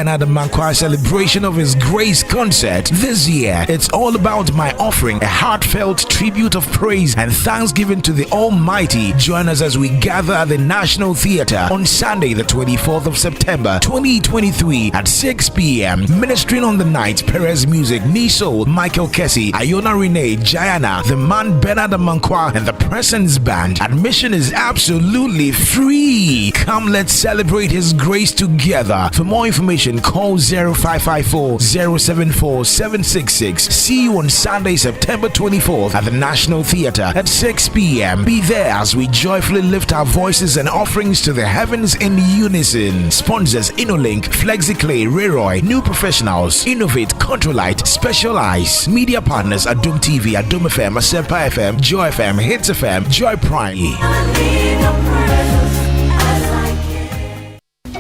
Bernard Mankwa celebration of His Grace concert. This year, it's all about my offering, a heartfelt tribute of praise and thanksgiving to the Almighty. Join us as we gather at the National Theatre on Sunday, the 24th of September, 2023 at 6 p.m. Ministering on the night, Perez Music, Nisol, Michael Kessie, Iona Renee, Jayana, the man Bernard Mankwa, and the Presence Band. Admission is absolutely free. Come, let's celebrate His grace together. For more information, call 0554 074 766. See you on Sunday, September 24th at the National Theatre at 6 p.m. Be there as we joyfully lift our voices and offerings to the heavens in unison. Sponsors InnoLink, FlexiClay, Rayroy, New Professionals, Innovate, Controlite, Specialize. Media partners Adom TV, Adom FM, Asempa FM, Joy FM, Hits FM, Joy Prime.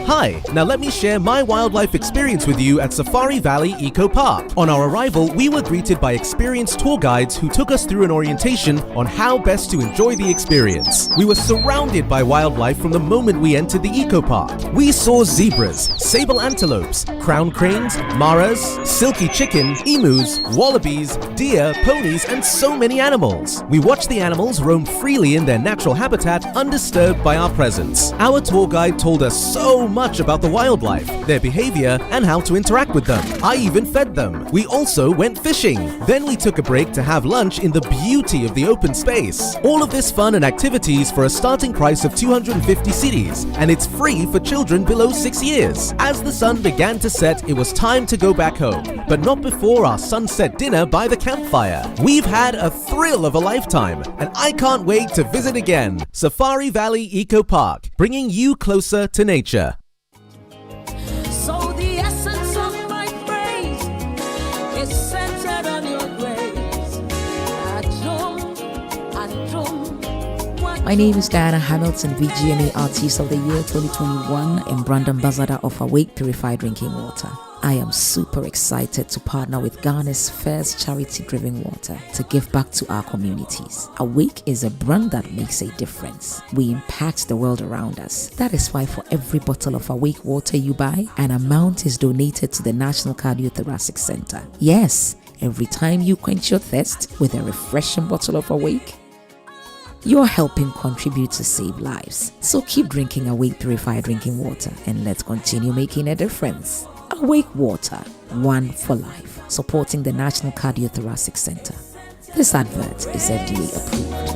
Hi, now let me share my wildlife experience with you at Safari Valley Eco Park. On our arrival, we were greeted by experienced tour guides who took us through an orientation on how best to enjoy the experience. We were surrounded by wildlife from the moment we entered the Eco Park. We saw zebras, sable antelopes, crown cranes, maras, silky chicken, emus, wallabies, deer, ponies, and so many animals. We watched the animals roam freely in their natural habitat, undisturbed by our presence. Our tour guide told us so much about the wildlife, their behavior, and how to interact with them. I even fed them. We also went fishing. Then we took a break to have lunch in the beauty of the open space. All of this fun and activities for a starting price of 250 cedis, and it's free for children below 6 years. As the sun began to set, it was time to go back home, but not before our sunset dinner by the campfire. We've had a thrill of a lifetime, and I can't wait to visit again. Safari Valley Eco Park, bringing you closer to nature. So the essence of my praise is centered on your grace. My name is Diana Hamilton, VGMA Artist of the Year 2021 and brand ambassador of Awake Purified Drinking Water. I am super excited to partner with Ghana's first charity-driven water to give back to our communities. Awake is a brand that makes a difference. We impact the world around us. That is why for every bottle of Awake water you buy, an amount is donated to the National Cardiothoracic Center. Yes, every time you quench your thirst with a refreshing bottle of Awake, you're helping contribute to save lives. So keep drinking Awake Purified Drinking Water and let's continue making a difference. Awake Water, one for life, supporting the National Cardiothoracic Center. This advert is FDA approved.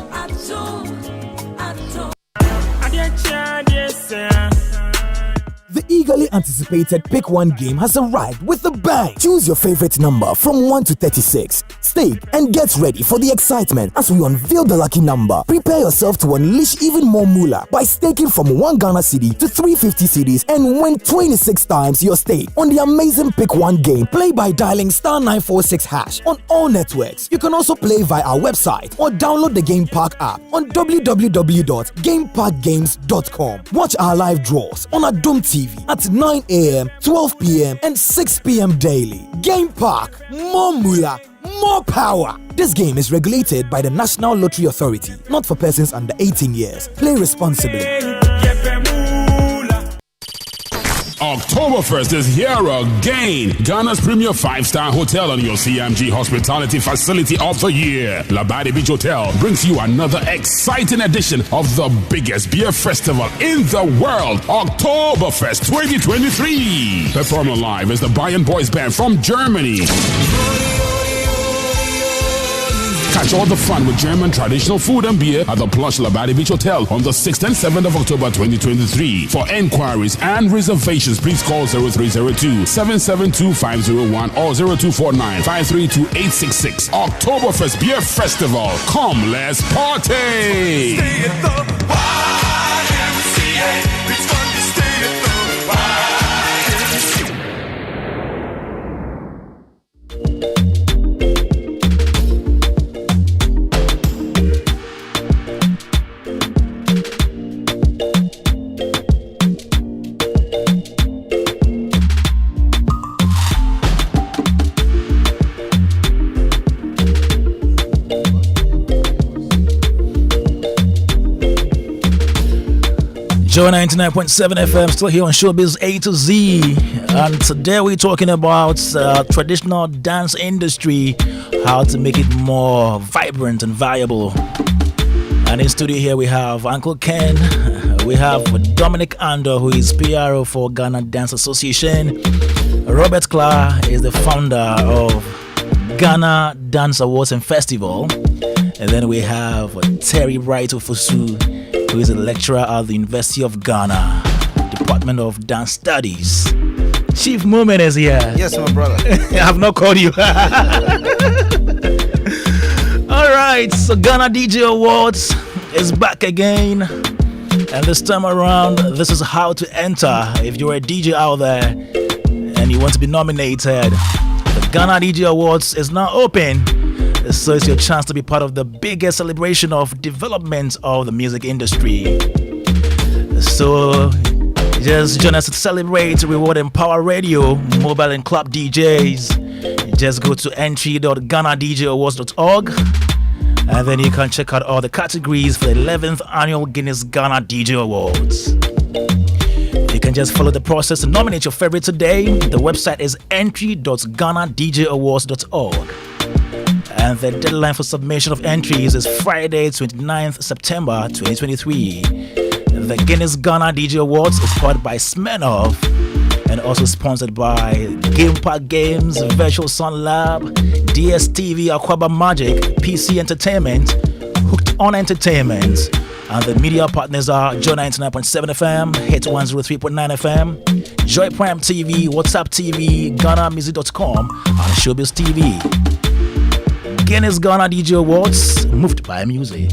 The eagerly anticipated Pick 1 game has arrived with a bang. Choose your favorite number from 1 to 36. Stake and get ready for the excitement as we unveil the lucky number. Prepare yourself to unleash even more moolah by staking from 1 Ghana cedi to 350 cedis and win 26 times your stake on the amazing Pick 1 game. Play by dialing *946# on all networks. You can also play via our website or download the Game Park app on www.gameparkgames.com. Watch our live draws on Adom TV at 9 a.m., 12 p.m. and 6 p.m. daily. Game Park, more moolah, more power. This game is regulated by the National Lottery Authority, not for persons under 18 years. Play responsibly. Oktoberfest is here again. Ghana's premier 5-star hotel and your CMG hospitality facility of the year. Labadi Beach Hotel brings you another exciting edition of the biggest beer festival in the world, Oktoberfest 2023. Performing live is the Bayern Boys Band from Germany. Catch all the fun with German traditional food and beer at the plush Labadi Beach Hotel on the 6th and 7th of October 2023. For enquiries and reservations, please call 0302-772-501 or 0249-532-866. Oktoberfest Beer Festival. Come, let's party! Stay at the YMCA. It's fun to stay at the Joe 99.7 FM, still here on Showbiz A to Z. And today we're talking about traditional dance industry, how to make it more vibrant and viable. And in studio here we have Uncle Ken, we have Dominic Ando, who is PRO for Ghana Dance Association. Robert Clark is the founder of Ghana Dance Awards and Festival. And then we have Terry Wright Ofosu, who is a lecturer at the University of Ghana, Department of Dance Studies. Chief Moment is here. Yes, my brother. I have not called you. All right, so Ghana DJ Awards is back again. And this time around, this is how to enter. If you're a DJ out there and you want to be nominated, the Ghana DJ Awards is now open. So it's your chance to be part of the biggest celebration of development of the music industry. So just join us to celebrate, reward, empower radio, mobile and club DJs. Just go to entry.ghanadjawards.org and then you can check out all the categories for the 11th annual Guinness Ghana DJ Awards. You can just follow the process to nominate your favorite today. The website is entry.ghanadjawards.org. And the deadline for submission of entries is Friday, 29th September 2023. The Guinness Ghana DJ Awards is powered by Smirnoff and also sponsored by Game Park Games, Virtual Sun Lab, DSTV, Aquaba Magic, PC Entertainment, Hooked On Entertainment. And the media partners are Joy 99.7 FM, Hit 103.9 FM, Joy Prime TV, WhatsApp TV, GhanaMusic.com, and Showbiz TV. Guinness Ghana DJ Awards, moved by music.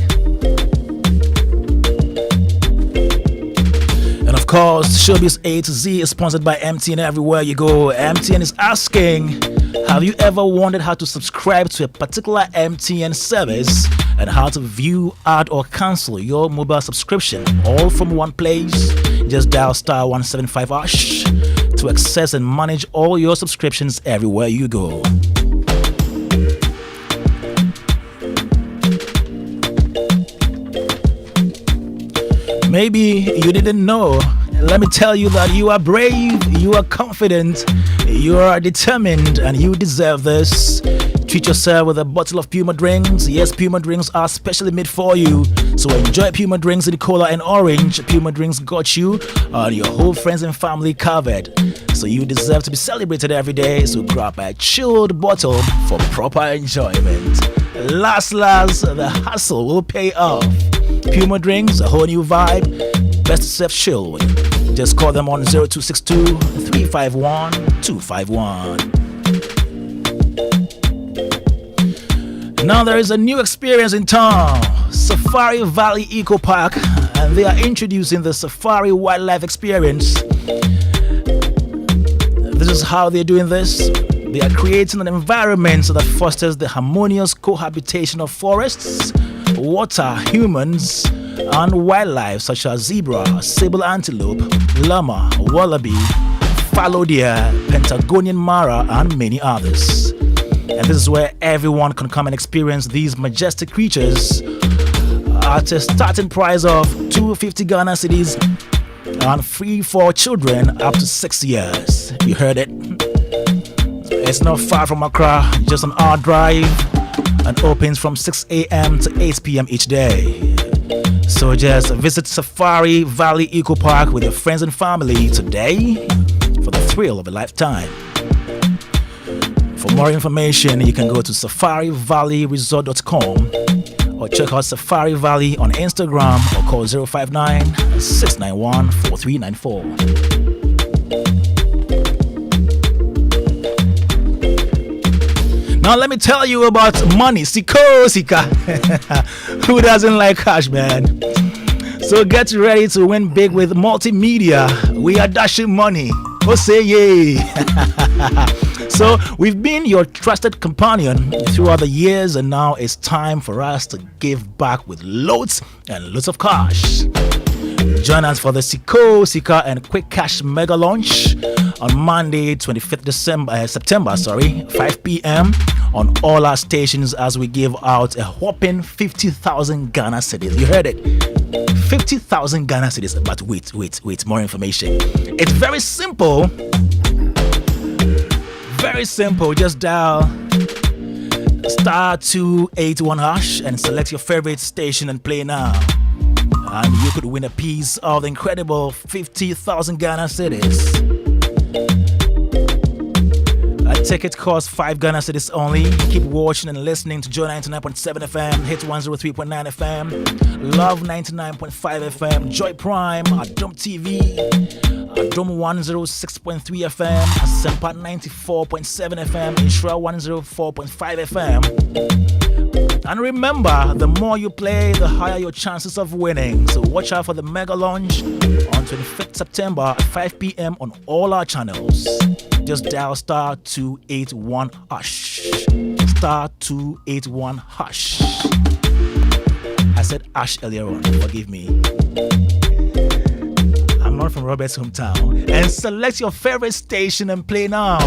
And of course, Showbiz A to Z is sponsored by MTN everywhere you go. MTN is asking, have you ever wondered how to subscribe to a particular MTN service and how to view, add or cancel your mobile subscription all from one place? Just dial star 175# to access and manage all your subscriptions everywhere you go. Maybe you didn't know. Let me tell you that you are brave, you are confident, you are determined, and you deserve this. Treat yourself with a bottle of Puma drinks. Yes, Puma drinks are specially made for you. So enjoy Puma drinks in cola and orange. Puma drinks got you and your whole friends and family covered. So you deserve to be celebrated every day. So grab a chilled bottle for proper enjoyment. Last, the hustle will pay off. Puma drinks, a whole new vibe. Best serve chill. Just call them on 0262 351 251. Now there is a new experience in town, Safari Valley Eco Park, and they are introducing the Safari Wildlife Experience. This is how they're doing this. They are creating an environment that fosters the harmonious cohabitation of forests, water, humans, and wildlife such as zebra, sable antelope, llama, wallaby, fallow deer, Pentagonian mara, and many others. And this is where everyone can come and experience these majestic creatures at a starting price of 250 Ghana cedis and free for children up to 6 years. You heard it. It's not far from Accra, just an hour drive, and opens from 6 a.m. to 8 p.m. each day. So just visit Safari Valley Eco Park with your friends and family today for the thrill of a lifetime. For more information, you can go to safarivalleyresort.com or check out Safari Valley on Instagram or call 059-691-4394. Now let me tell you about money. Sika. Who doesn't like cash, man? So get ready to win big with multimedia. We are dashing money. Oh, say yay. So we've been your trusted companion throughout the years, and now it's time for us to give back with loads and loads of cash. Join us for the Sika and Quick Cash Mega Launch on Monday, 25th September, 5 p.m. on all our stations as we give out a whopping 50,000 Ghana cedis. You heard it. 50,000 Ghana cedis. But wait, more information. It's very simple. Very simple. Just dial *281# and select your favorite station and play now. And you could win a piece of the incredible 50,000 Ghana cedis. A ticket costs 5 Ghana cedis only. Keep watching and listening to Joy 99.7 FM, Hit 103.9 FM, Love 99.5 FM, Joy Prime, Adom TV, Adom 106.3 FM, Asempa 94.7 FM, Ishra 104.5 FM. And remember, the more you play, the higher your chances of winning. So watch out for the mega launch on 25th September at 5 p.m. on all our channels. Just dial *281#. *281#. I said ash earlier on, forgive me. I'm not from Robert's hometown. And select your favorite station and play now.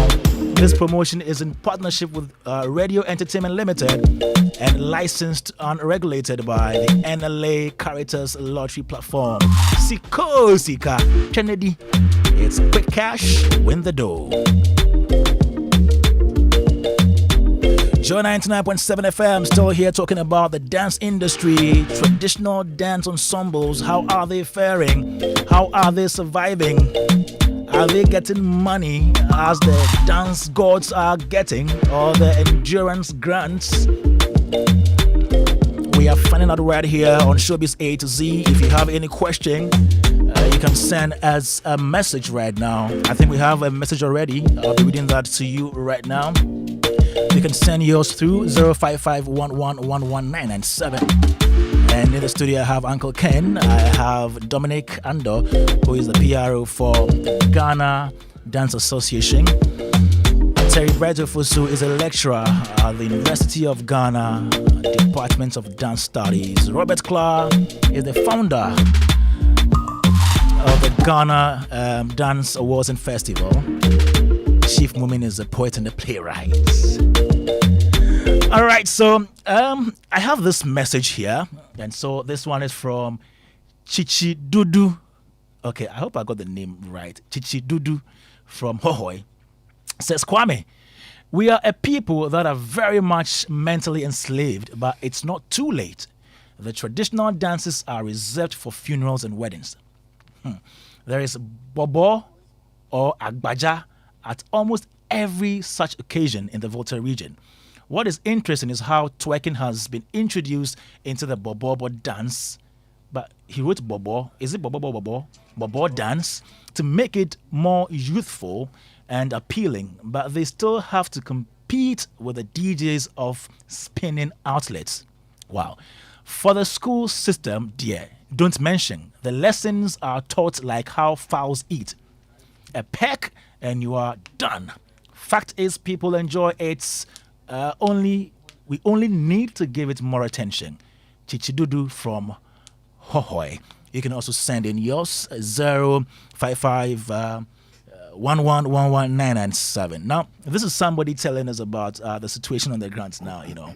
This promotion is in partnership with Radio Entertainment Limited and licensed and regulated by the NLA Caritas Lottery Platform. Sika Kennedy. It's quick cash, win the dough. Joy 99.7 FM still here talking about the dance industry, traditional dance ensembles. How are they faring? How are they surviving? Are they getting money as the dance gods are getting, or the endurance grants? We are finding out right here on Showbiz A to Z. If you have any question, you can send us a message right now. I think we have a message already. I'll be reading that to you right now. You can send yours through 05511119997. And in the studio, I have Uncle Ken. I have Dominic Ando, who is the PRO for Ghana Dance Association. Terry Bretofusu is a lecturer at the University of Ghana, Department of Dance Studies. Robert Clark is the founder of the Ghana Dance Awards and Festival. Chief Mumin is a poet and a playwright. All right, so I have this message here, and so this one is from Chichi Dudu. Okay, I hope I got the name right. Chichi Dudu from Hohoi says, Kwame, we are a people that are very much mentally enslaved, but it's not too late. The traditional dances are reserved for funerals and weddings. There is Bobo or Agbaja at almost every such occasion in the Volta region. What is interesting is how twerking has been introduced into the Bobo dance. But he wrote Bobo. Is it Bobo dance to make it more youthful and appealing? But they still have to compete with the DJs of spinning outlets. Wow. For the school system, dear, don't mention. The lessons are taught like how fowls eat. A peck and you are done. Fact is, people enjoy it. We only need to give it more attention. Chichidudu from Hohoi. You can also send in yours 05511119997. Now, this is somebody telling us about the situation on the ground now. You know,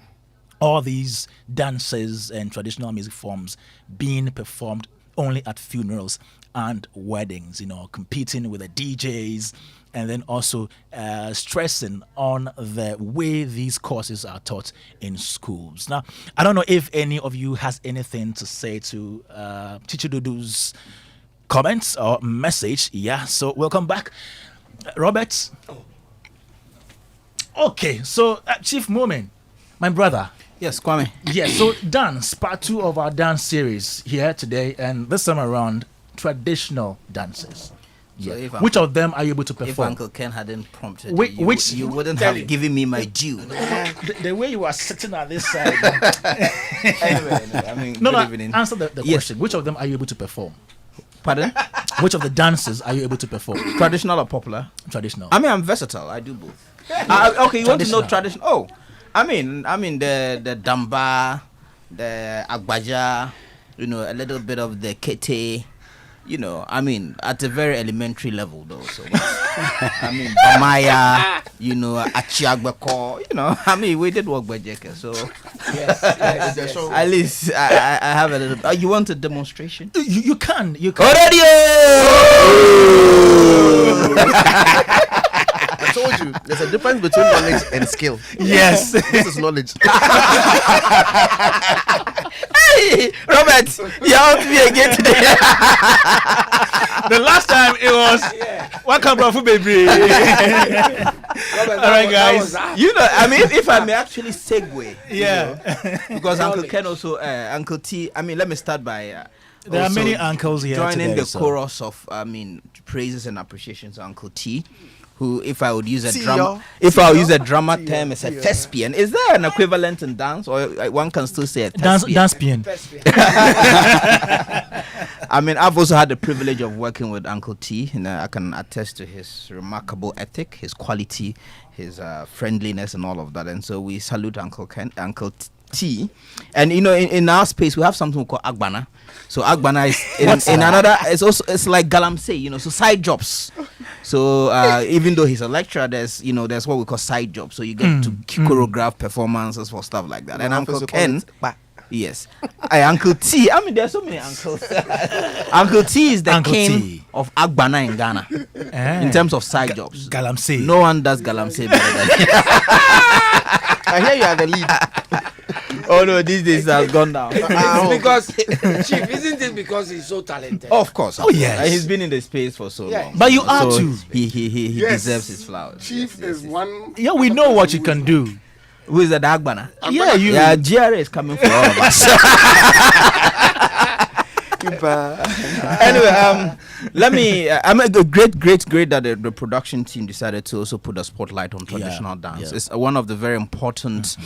all these dances and traditional music forms being performed only at funerals and weddings. You know, competing with the DJs. And then also stressing on the way these courses are taught in schools. Now, I don't know if any of you has anything to say to Chichidudu's comments or message. Yeah, so welcome back. Robert? Okay, so Chief Momin, my brother. Yes, Kwame. Yeah, so dance, part 2 of our dance series here today. And this time around, traditional dances. So yeah. Which of them are you able to perform? If Uncle Ken hadn't prompted you wouldn't have given me my due. The way you are sitting at this side. Anyway, I mean, good evening. Answer the question. Which of them are you able to perform? Pardon? Which of the dances are you able to perform? Traditional or popular? Traditional. I mean, I'm versatile. I do both. Okay, you want to know traditional? Oh, I mean the Damba, the Agbaja, you know, a little bit of the Kete. you know, I mean, at a very elementary level, though. So, I mean, Bamaya, you know, Achiagbeko, you know, I mean, we did work by JK, so Yes. at least I have a little. You want a demonstration? You can. Already! I told you, there's a difference between knowledge and skill. Yes. This is knowledge. Hey, Robert, you helped me again today. The last time it was welcome to baby. All right, guys. You know, I mean, if I may actually segue. Yeah. Because Uncle Ken also, Uncle T. I mean, let me start by. There are many uncles here joining today, the chorus of, I mean, praises and appreciations to Uncle T. Who, if I would use a drama, drama term, is a thespian. Is there an equivalent in dance, or one can still say a thespian? Dancepian. I mean, I've also had the privilege of working with Uncle T, and I can attest to his remarkable ethic, his quality, his friendliness, and all of that. And so we salute Uncle T. And you know, in our space, we have something called Agbana. So Agbana is in another. It's like Galamsey, you know. So side jobs. So even though he's a lecturer, there's what we call side jobs. So you get to choreograph performances for stuff like that. And Uncle Ken, yes, Uncle T. I mean, there's so many uncles. Uncle T is the king of Agbana in Ghana in terms of side jobs. Galamsey. No one does Galamsey better than him. I hear you are the lead. Oh no, these days has gone down. Because Chief, isn't it because he's so talented? Oh, of course. Oh yes, he's been in the space for so long. But you are too. He Yes. deserves his flowers. Chief is one. Yeah, we know what you can do. Who is the Dagbana? Yeah, you. Yeah, GRA is coming for all of us. Anyway, let me. I'm great that the production team decided to also put a spotlight on traditional dance. It's one of the very important,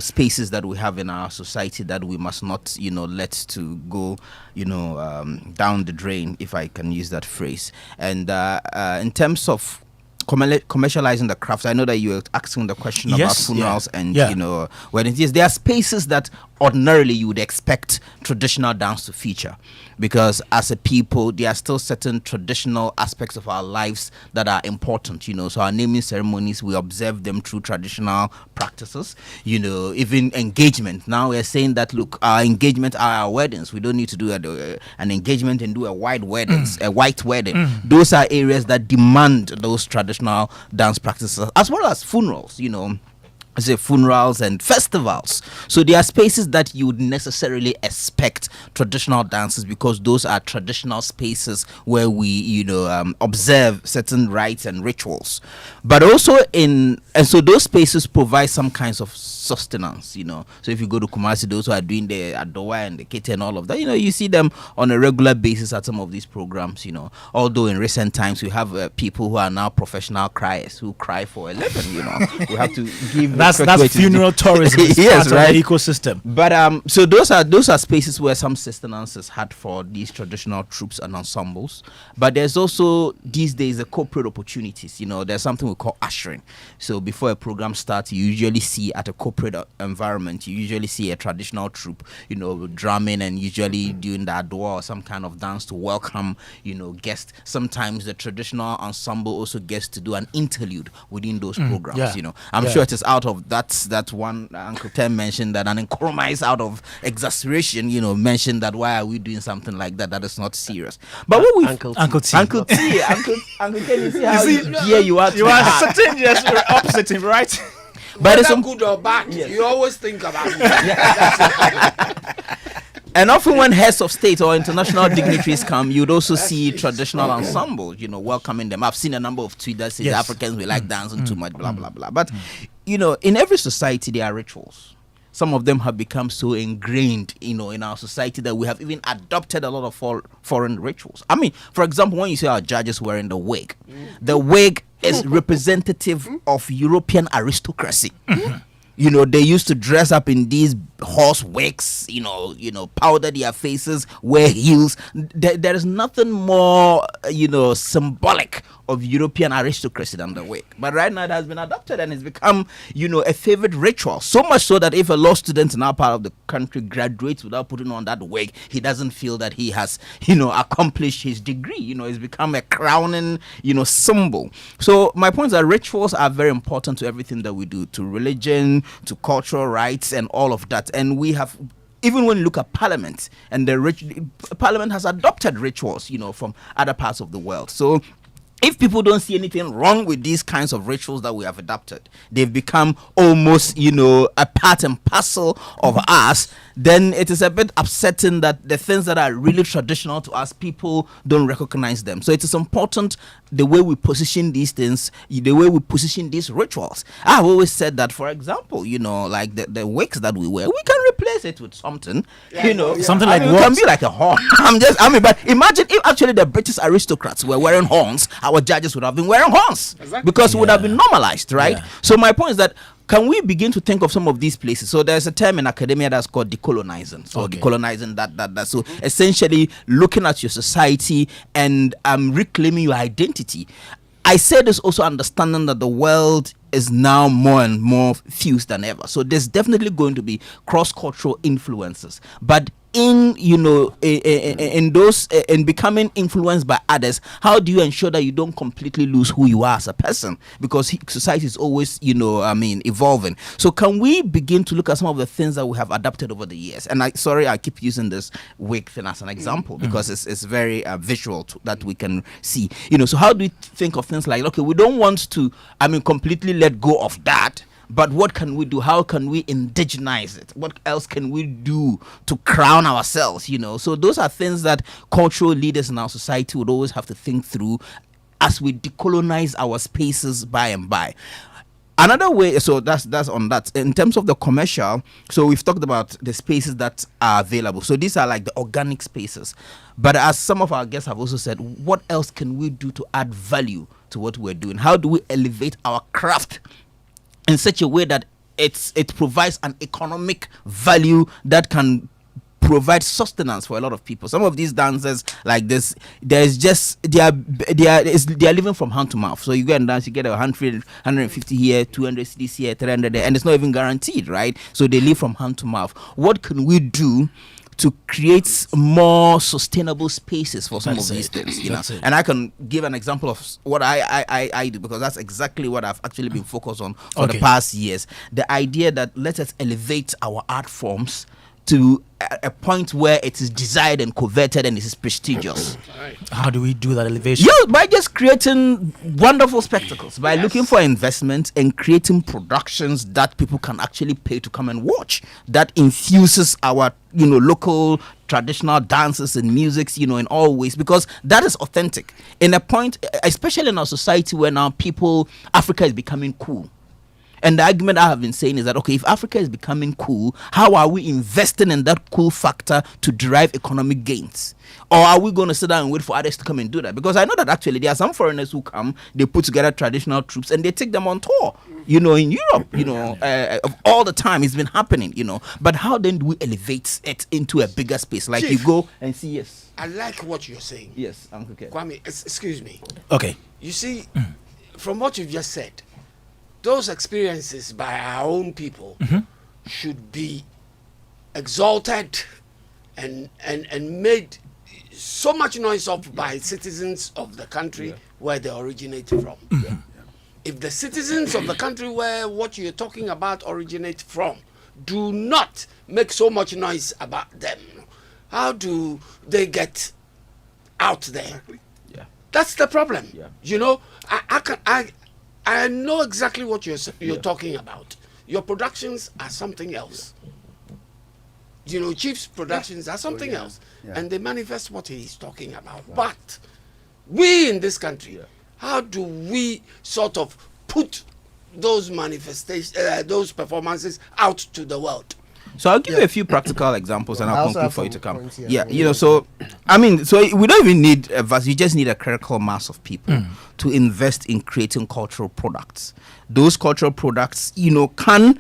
spaces that we have in our society that we must not, let to go, down the drain, if I can use that phrase. And in terms of commercializing the craft, I know that you were asking the question about funerals and weddings. Yes, there are spaces that ordinarily you would expect traditional dance to feature, because as a people there are still certain traditional aspects of our lives that are important. So our naming ceremonies, we observe them through traditional practices. Even engagement, now we're saying that, look, our engagement are our weddings. We don't need to do an engagement and do a white wedding. Those are areas that demand those traditional dance practices, as well as funerals, funerals and festivals. So there are spaces that you would necessarily expect traditional dances, because those are traditional spaces where we observe certain rites and rituals. But also so those spaces provide some kinds of sustenance. So if you go to Kumasi, those who are doing the Adowa and the Kete and all of that, you see them on a regular basis at some of these programs. Although in recent times we have people who are now professional criers who cry for a living. We have to give that's funeral tourism. Yes, part right. Of the ecosystem. But so those are spaces where some sustenance is had for these traditional troupes and ensembles. But there's also these days the corporate opportunities. There's something we call ushering. So before a program starts, you usually see at a corporate environment, you usually see a traditional troupe, drumming and usually doing the adwa or some kind of dance to welcome, guests. Sometimes the traditional ensemble also gets to do an interlude within those programs. I'm sure it is out of that one Uncle Tem mentioned, that an compromise out of exasperation, mentioned that why are we doing something like that? That is not serious. But what we Uncle T, Uncle Can you see how you are? You are sitting just opposite him, right? But it's good or bad, you always think about it. And often when heads of state or international dignitaries come, you'd also see traditional ensembles, welcoming them. I've seen a number of tweets that say the Africans, we like dancing too much, blah, blah, blah. But, in every society, there are rituals. Some of them have become so ingrained, in our society that we have even adopted a lot of foreign rituals. I mean, for example, when you see our judges wearing the wig is representative of European aristocracy. They used to dress up in these horse wigs, powder their faces, wear heels. There is nothing more, symbolic of European aristocracy than the wig. But right now it has been adopted and it's become, a favorite ritual. So much so that if a law student in our part of the country graduates without putting on that wig, he doesn't feel that he has, accomplished his degree. It's become a crowning, symbol. So my point is that rituals are very important to everything that we do, to religion, to cultural rights and all of that. And we have, even when you look at Parliament, and Parliament has adopted rituals, from other parts of the world. So if people don't see anything wrong with these kinds of rituals that we have adopted, they've become almost, a part and parcel of us, then it is a bit upsetting that the things that are really traditional to us, people don't recognize them. So it is important the way we position these things, the way we position these rituals. I've always said that, for example, like the wigs that we wear, we can replace it with something, something like what? It can be like a horn. But imagine if actually the British aristocrats were wearing horns, our judges would have been wearing horns because it would have been normalized, right? Yeah. So my point is that, can we begin to think of some of these places? So there's a term in academia that's called decolonizing. So decolonizing that. So essentially looking at your society and reclaiming your identity. I say this also understanding that the world is now more and more fused than ever. So there's definitely going to be cross-cultural influences. But in becoming influenced by others, how do you ensure that you don't completely lose who you are as a person? Because society is always evolving. So can we begin to look at some of the things that we have adapted over the years? And I keep using this wig thing as an example because it's very visual that we can see. So how do we think of things like, okay, we don't want to completely let go of that, but what can we do? How can we indigenize it? What else can we do to crown ourselves? So those are things that cultural leaders in our society would always have to think through as we decolonize our spaces by and by. Another way, so that's on that. In terms of the commercial, so we've talked about the spaces that are available. So these are like the organic spaces. But as some of our guests have also said, what else can we do to add value to what we're doing? How do we elevate our craft in such a way that it provides an economic value that can provide sustenance for a lot of people? Some of these dancers like this, there's just they are living from hand to mouth. So you go and dance, you get 100, 150 here, 200 CDs here, 300 there, and it's not even guaranteed, right? So they live from hand to mouth. What can we do to create more sustainable spaces for some of these things, And I can give an example of what I do, because that's exactly what I've actually been focused on for the past years. The idea that let us elevate our art forms to a point where it is desired and coveted and it is prestigious. How do we do that elevation? By just creating wonderful spectacles, by looking for investment and creating productions that people can actually pay to come and watch, that infuses our local traditional dances and musics, in all ways, because that is authentic. In a point, especially in our society where now Africa is becoming cool. And the argument I have been saying is that, okay, if Africa is becoming cool, how are we investing in that cool factor to derive economic gains? Or are we going to sit down and wait for others to come and do that? Because I know that actually there are some foreigners who come, they put together traditional troupes and they take them on tour, in Europe, all the time. It's been happening, But how then do we elevate it into a bigger space? Like Chief, you go and see, yes. I like what you're saying. Yes, I'm okay. Kwame, excuse me. Okay. You see, from what you've just said, those experiences by our own people should be exalted and made so much noise of by citizens of the country where they originate from. If the citizens of the country where what you're talking about originate from do not make so much noise about them, how do they get out there? That's the problem. I know exactly what you're talking about. Your productions are something else. Chief's productions are something else. And they manifest what he's talking about. Right. But we in this country, how do we sort of put those manifestations, those performances out to the world? So I'll give you a few practical examples and I'll conclude for you to come. So we don't even need a vast, you just need a critical mass of people to invest in creating cultural products. Those cultural products, can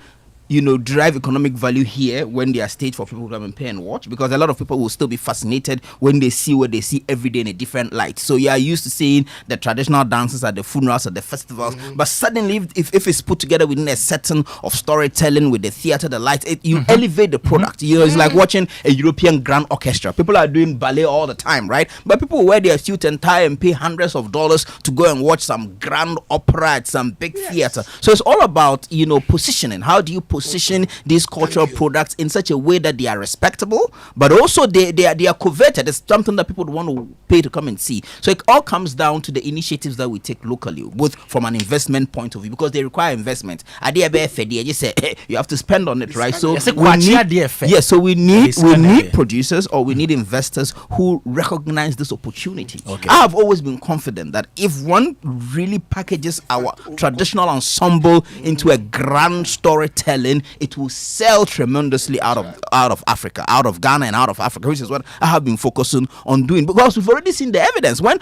derive economic value here when they are staged for people to come and pay and watch, because a lot of people will still be fascinated when they see what they see every day in a different light. So you are used to seeing the traditional dances at the funerals, at the festivals, but suddenly if it's put together within a setting of storytelling with the theater, the lights, you elevate the product. It's like watching a European grand orchestra. People are doing ballet all the time, right? But people wear their suit and tie and pay hundreds of dollars to go and watch some grand opera at some big theater. So it's all about positioning. How do you position these cultural products in such a way that they are respectable, but also they are coveted? It's something that people want to pay to come and see. So it all comes down to the initiatives that we take locally, both from an investment point of view, because they require investment. I just say you have to spend on it, right? So we need producers, or we need investors who recognize this opportunity. I have always been confident that if one really packages our traditional ensemble into a grand storytelling, it will sell tremendously out of Africa, out of Ghana and out of Africa, which is what I have been focusing on doing, because we've already seen the evidence. When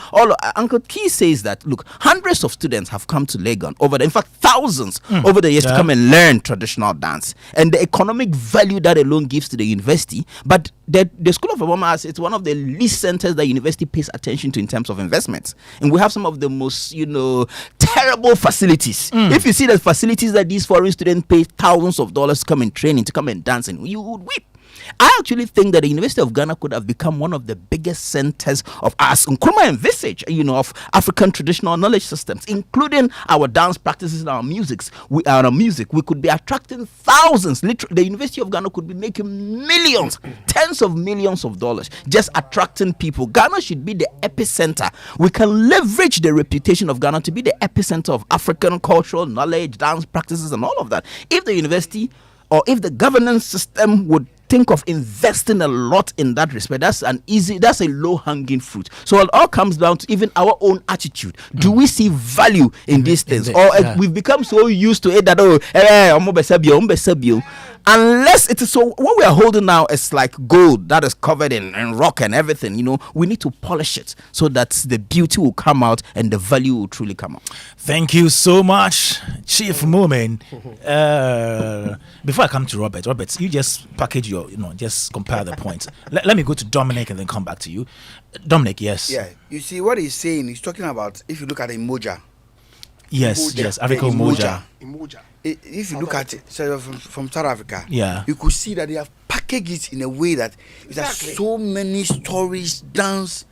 Uncle Key says that, look, hundreds of students have come to Legon in fact thousands over the years to come and learn traditional dance, and the economic value that alone gives to the university. But the School of Performance, it's one of the least centers that university pays attention to in terms of investments, and we have some of the most terrible facilities. If you see the facilities that these foreign students pay thousands of dollars to come and training, to come and dancing, you would weep. I actually think that the University of Ghana could have become one of the biggest centers of us, Nkrumah envisage, of African traditional knowledge systems, including our dance practices and our music. We could be attracting thousands. Literally, the University of Ghana could be making millions, tens of millions of dollars, just attracting people. Ghana should be the epicenter. We can leverage the reputation of Ghana to be the epicenter of African cultural knowledge, dance practices, and all of that. If the university, or if the governance system would think of investing a lot in that respect, that's a low-hanging fruit. So it all comes down to even our own attitude. Do we see value in these things, or we've become so used to it that unless it is so? What we are holding now is like gold that is covered in rock and everything. We need to polish it so that the beauty will come out and the value will truly come out. Thank you so much, Chief Moomin. Before I come to Robert, you just package your, just compare the points. Let me go to Dominic and then come back to you. Dominic, yes. Yeah, you see what he's saying, he's talking about, if you look at Imoja. Yes, Africa Imoja. If you look at it from South Africa, you could see that they have packaged it in a way that it has so many stories, dance,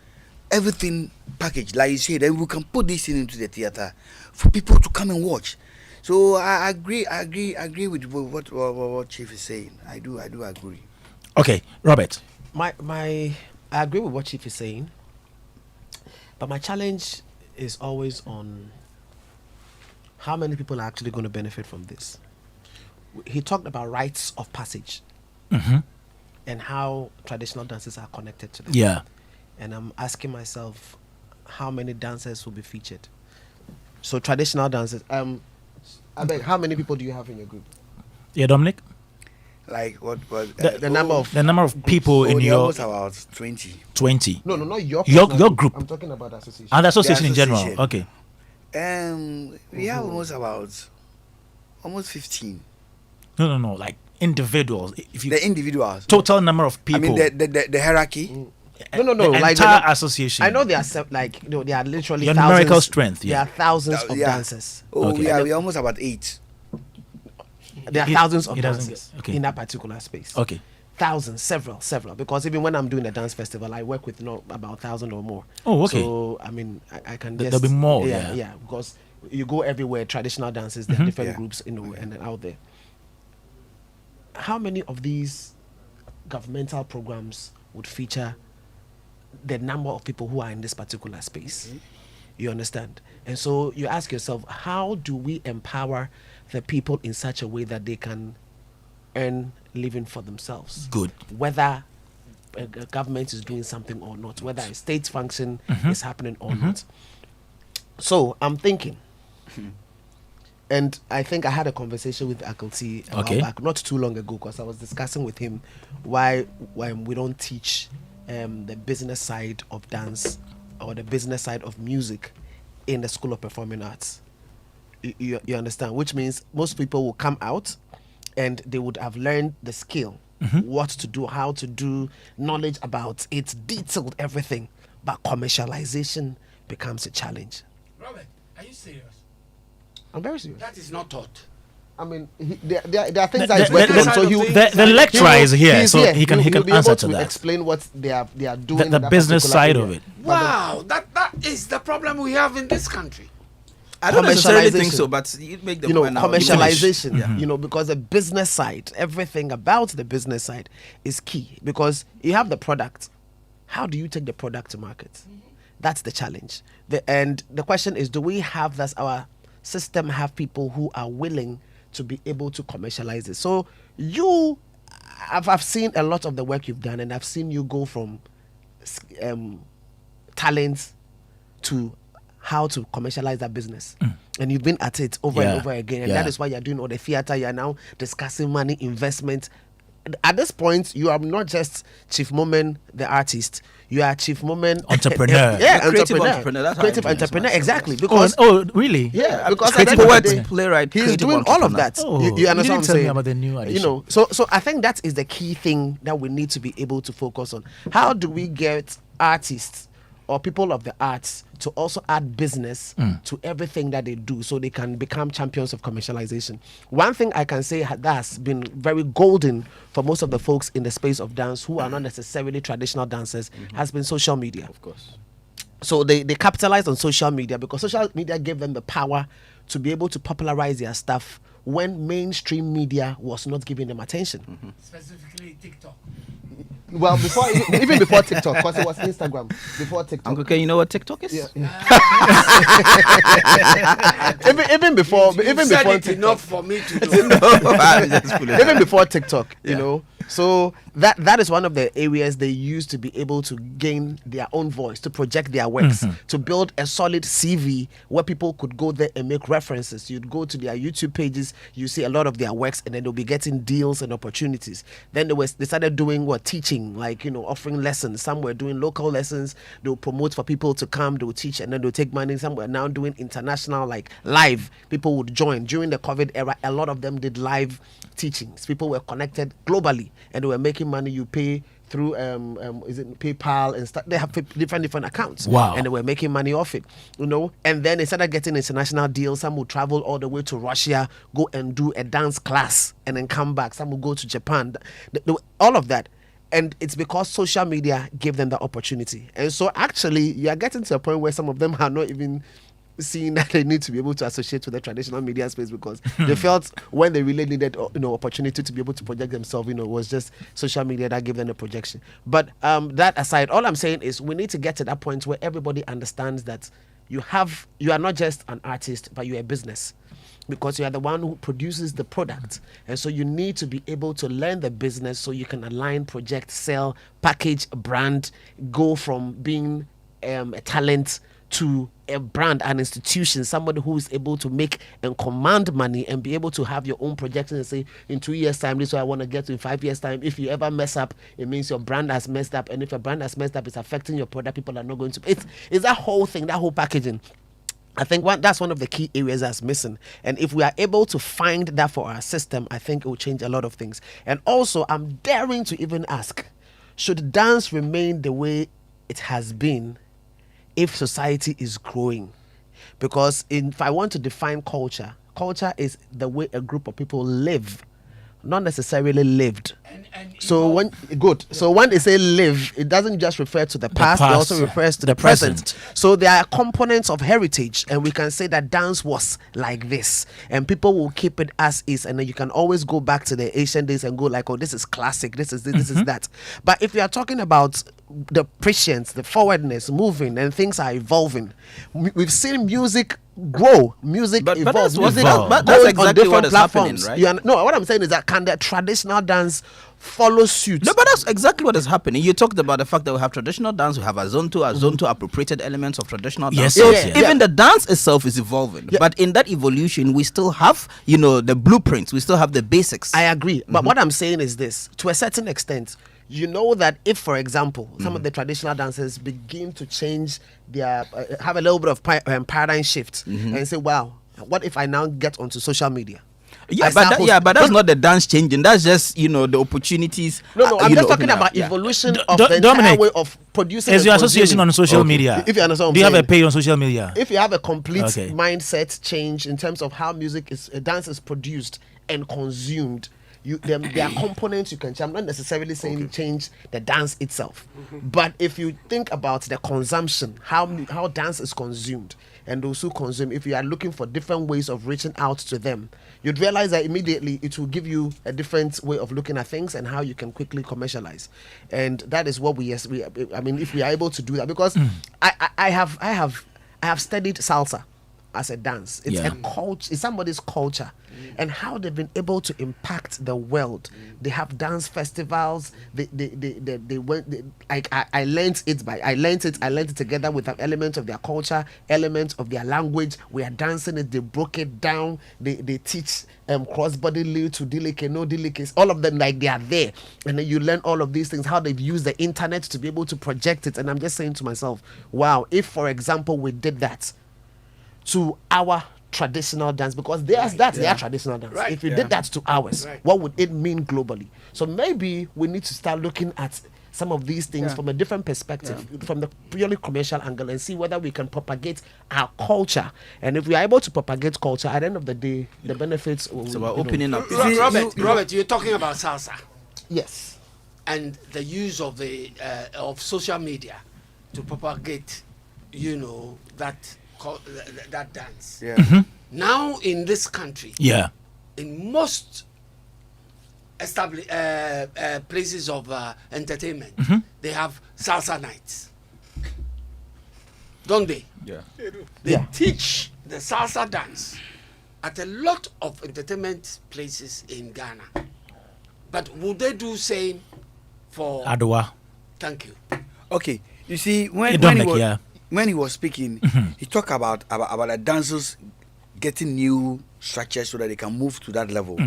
everything packaged. Like you said, then we can put this into the theater for people to come and watch. So I agree with what Chief is saying. I do agree. Okay, Robert. I agree with what Chief is saying, but my challenge is always on how many people are actually going to benefit from this. He talked about rites of passage and how traditional dances are connected to them. Yeah. And I'm asking myself, how many dancers will be featured? So traditional dances. I beg, how many people do you have in your group? Yeah, Dominic. Like what? The number of people in your. Almost about 20. 20. No, not your group. I'm talking about the association. And the association in general. Okay. We have almost 15. No. Like individuals. The individuals. Total number of people. I mean the hierarchy. No. The like entire association. I know they are they are literally your thousands. numerical strength. Yeah. There are thousands of dancers. Oh, okay. we are almost about 8. There are thousands of dancers in that particular space. Okay. Thousands, several. Because even when I'm doing a dance festival, I work with about 1,000 or more. Oh, okay. So I mean, I can. There'll be more. Yeah. Because you go everywhere, traditional dances, there are different groups, and then out there. How many of these governmental programs would feature the number of people who are in this particular space? You understand? And so you ask yourself, how do we empower the people in such a way that they can earn living for themselves? Good. Whether a government is doing something or not, whether a state function is happening or not. So I'm thinking, and I think I had a conversation with Akelti a while back, not too long ago, because I was discussing with him why we don't teach the business side of dance or the business side of music in the School of Performing Arts. You understand? Which means most people will come out and they would have learned the skill, what to do, how to do, knowledge about it, detailed everything. But commercialization becomes a challenge. Robert, are you serious? I'm very serious. That is not taught. I mean, there are things that he's working on. So the lecturer is here, so he can be answer able to to that. explain what they are doing. The business side of it. Wow, that is the problem we have in this country. I don't necessarily think so, but you make the point now. Commercialization, because the business side, everything about the business side is key, because you have the product. How do you take the product to market? That's the challenge. And the question is, do we have, does our system have people who are willing to be able to commercialize it? So I've seen a lot of the work you've done, and I've seen you go from talent to how to commercialize that business. And you've been at it over and over again. And that is why you're doing all the theater. You're now discussing money, investment. At this point, you are not just Chief Moment, the artist. You are Chief Moment entrepreneur. Creative entrepreneur. That's creative entrepreneur, exactly. Because really? Yeah, because creative poet, playwright, he's doing all of that. You understand what I'm saying? About the new edition. So I think that is the key thing that we need to be able to focus on. How do we get artists or people of the arts to also add business to everything that they do, so they can become champions of commercialization? One thing I can say that's been very golden for most of the folks in the space of dance who are not necessarily traditional dancers has been social media. Of course. So they capitalized on social media, because social media gave them the power to be able to popularize their stuff when mainstream media was not giving them attention. Specifically TikTok. Well, even before TikTok, because it was Instagram before TikTok. Okay, you know what TikTok is? Yeah. even before TikTok. Enough for me to do. Even before TikTok, you know. So that is one of the areas they use to be able to gain their own voice, to project their works, to build a solid CV where people could go there and make references. You'd go to their YouTube pages, you see a lot of their works, and then they'll be getting deals and opportunities. Then they started doing teaching, offering lessons. Some were doing local lessons. They'll promote for people to come, they'll teach, and then they'll take money. Some were now doing international, live. People would join. During the COVID era, a lot of them did live teachings. People were connected globally, and they were making money. You pay through is it PayPal and stuff. They have different accounts. Wow. And they were making money off it, and then they started getting international deals. Some would travel all the way to Russia, go and do a dance class, and then come back. Some would go to Japan. All of that. And it's because social media gave them the opportunity. And so actually you are getting to a point where some of them are not even seeing that they need to be able to associate with the traditional media space, because they felt when they really needed opportunity to be able to project themselves, was just social media that gave them the projection. But that aside, all I'm saying is we need to get to that point where everybody understands that you are not just an artist, but you're a business, because you are the one who produces the product. And so you need to be able to learn the business so you can align, project, sell, package, brand, go from being a talent to a brand, an institution, somebody who is able to make and command money and be able to have your own projections and say, in 2 years time, this is what I want to get to. In 5 years time, if you ever mess up, it means your brand has messed up. And if your brand has messed up, it's affecting your product. People are not going to. It's that whole thing, that whole packaging. I think that's one of the key areas that's missing. And if we are able to find that for our system, I think it will change a lot of things. And also, I'm daring to even ask, should dance remain the way it has been if society is growing? Because if I want to define culture is the way a group of people live, not necessarily lived. So when they say live, it doesn't just refer to the past, it also refers to the present. So there are components of heritage, and we can say that dance was like this, and people will keep it as is, and then you can always go back to the ancient days and go like, oh, this is classic, this is this, this is that. But if we are talking about the prescience, the forwardness, moving, and things are evolving, we've seen music grow, music evolve, that's exactly what is happening, right? What I'm saying is that can the traditional dance follow suit? No, but that's exactly what is happening. You talked about the fact that we have traditional dance, we have azonto appropriated elements of traditional dance. Even the dance itself is evolving. But in that evolution, we still have, the blueprints, we still have the basics. I agree. But what I'm saying is this, to a certain extent, that if, for example, some of the traditional dancers begin to change their, have a little bit of paradigm shift and say, wow, what if I now get onto social media? Yeah, but that's not the dance changing. That's just the opportunities. No, I'm just talking about evolution of the entire way of producing. Is your association on social media? If you understand, do you have a page on social media? If you have a complete mindset change in terms of how dance is produced and consumed, there are components you can change. I'm not necessarily saying change the dance itself, but if you think about the consumption, how dance is consumed, and those who consume, if you are looking for different ways of reaching out to them, you'd realize that immediately it will give you a different way of looking at things and how you can quickly commercialize. And that is what I mean, if we are able to do that, because I have studied salsa as a dance. It's a culture. It's somebody's culture, and how they've been able to impact the world. They have dance festivals. They went. I learned it together with an element of their culture, element of their language. We are dancing it. They broke it down. They teach cross-body liu to dilike, no dilikes. All of them, like, they are there, and then you learn all of these things. How they've used the internet to be able to project it. And I'm just saying to myself, wow! If, for example, we did that to our traditional dance, because that's their traditional dance. If you did that to ours, what would it mean globally? So maybe we need to start looking at some of these things from a different perspective, from the purely commercial angle, and see whether we can propagate our culture. And if we are able to propagate culture, at the end of the day, the benefits will... So we're opening up. Robert, you're talking about salsa. Yes. And the use of of social media to propagate, that dance. Now in this country, in most established places of entertainment, they have salsa nights, don't they? They teach the salsa dance at a lot of entertainment places in Ghana. But would they do same for Adwa? Thank you. Okay, you see, when he was speaking, he talked about the dancers getting new structures so that they can move to that level.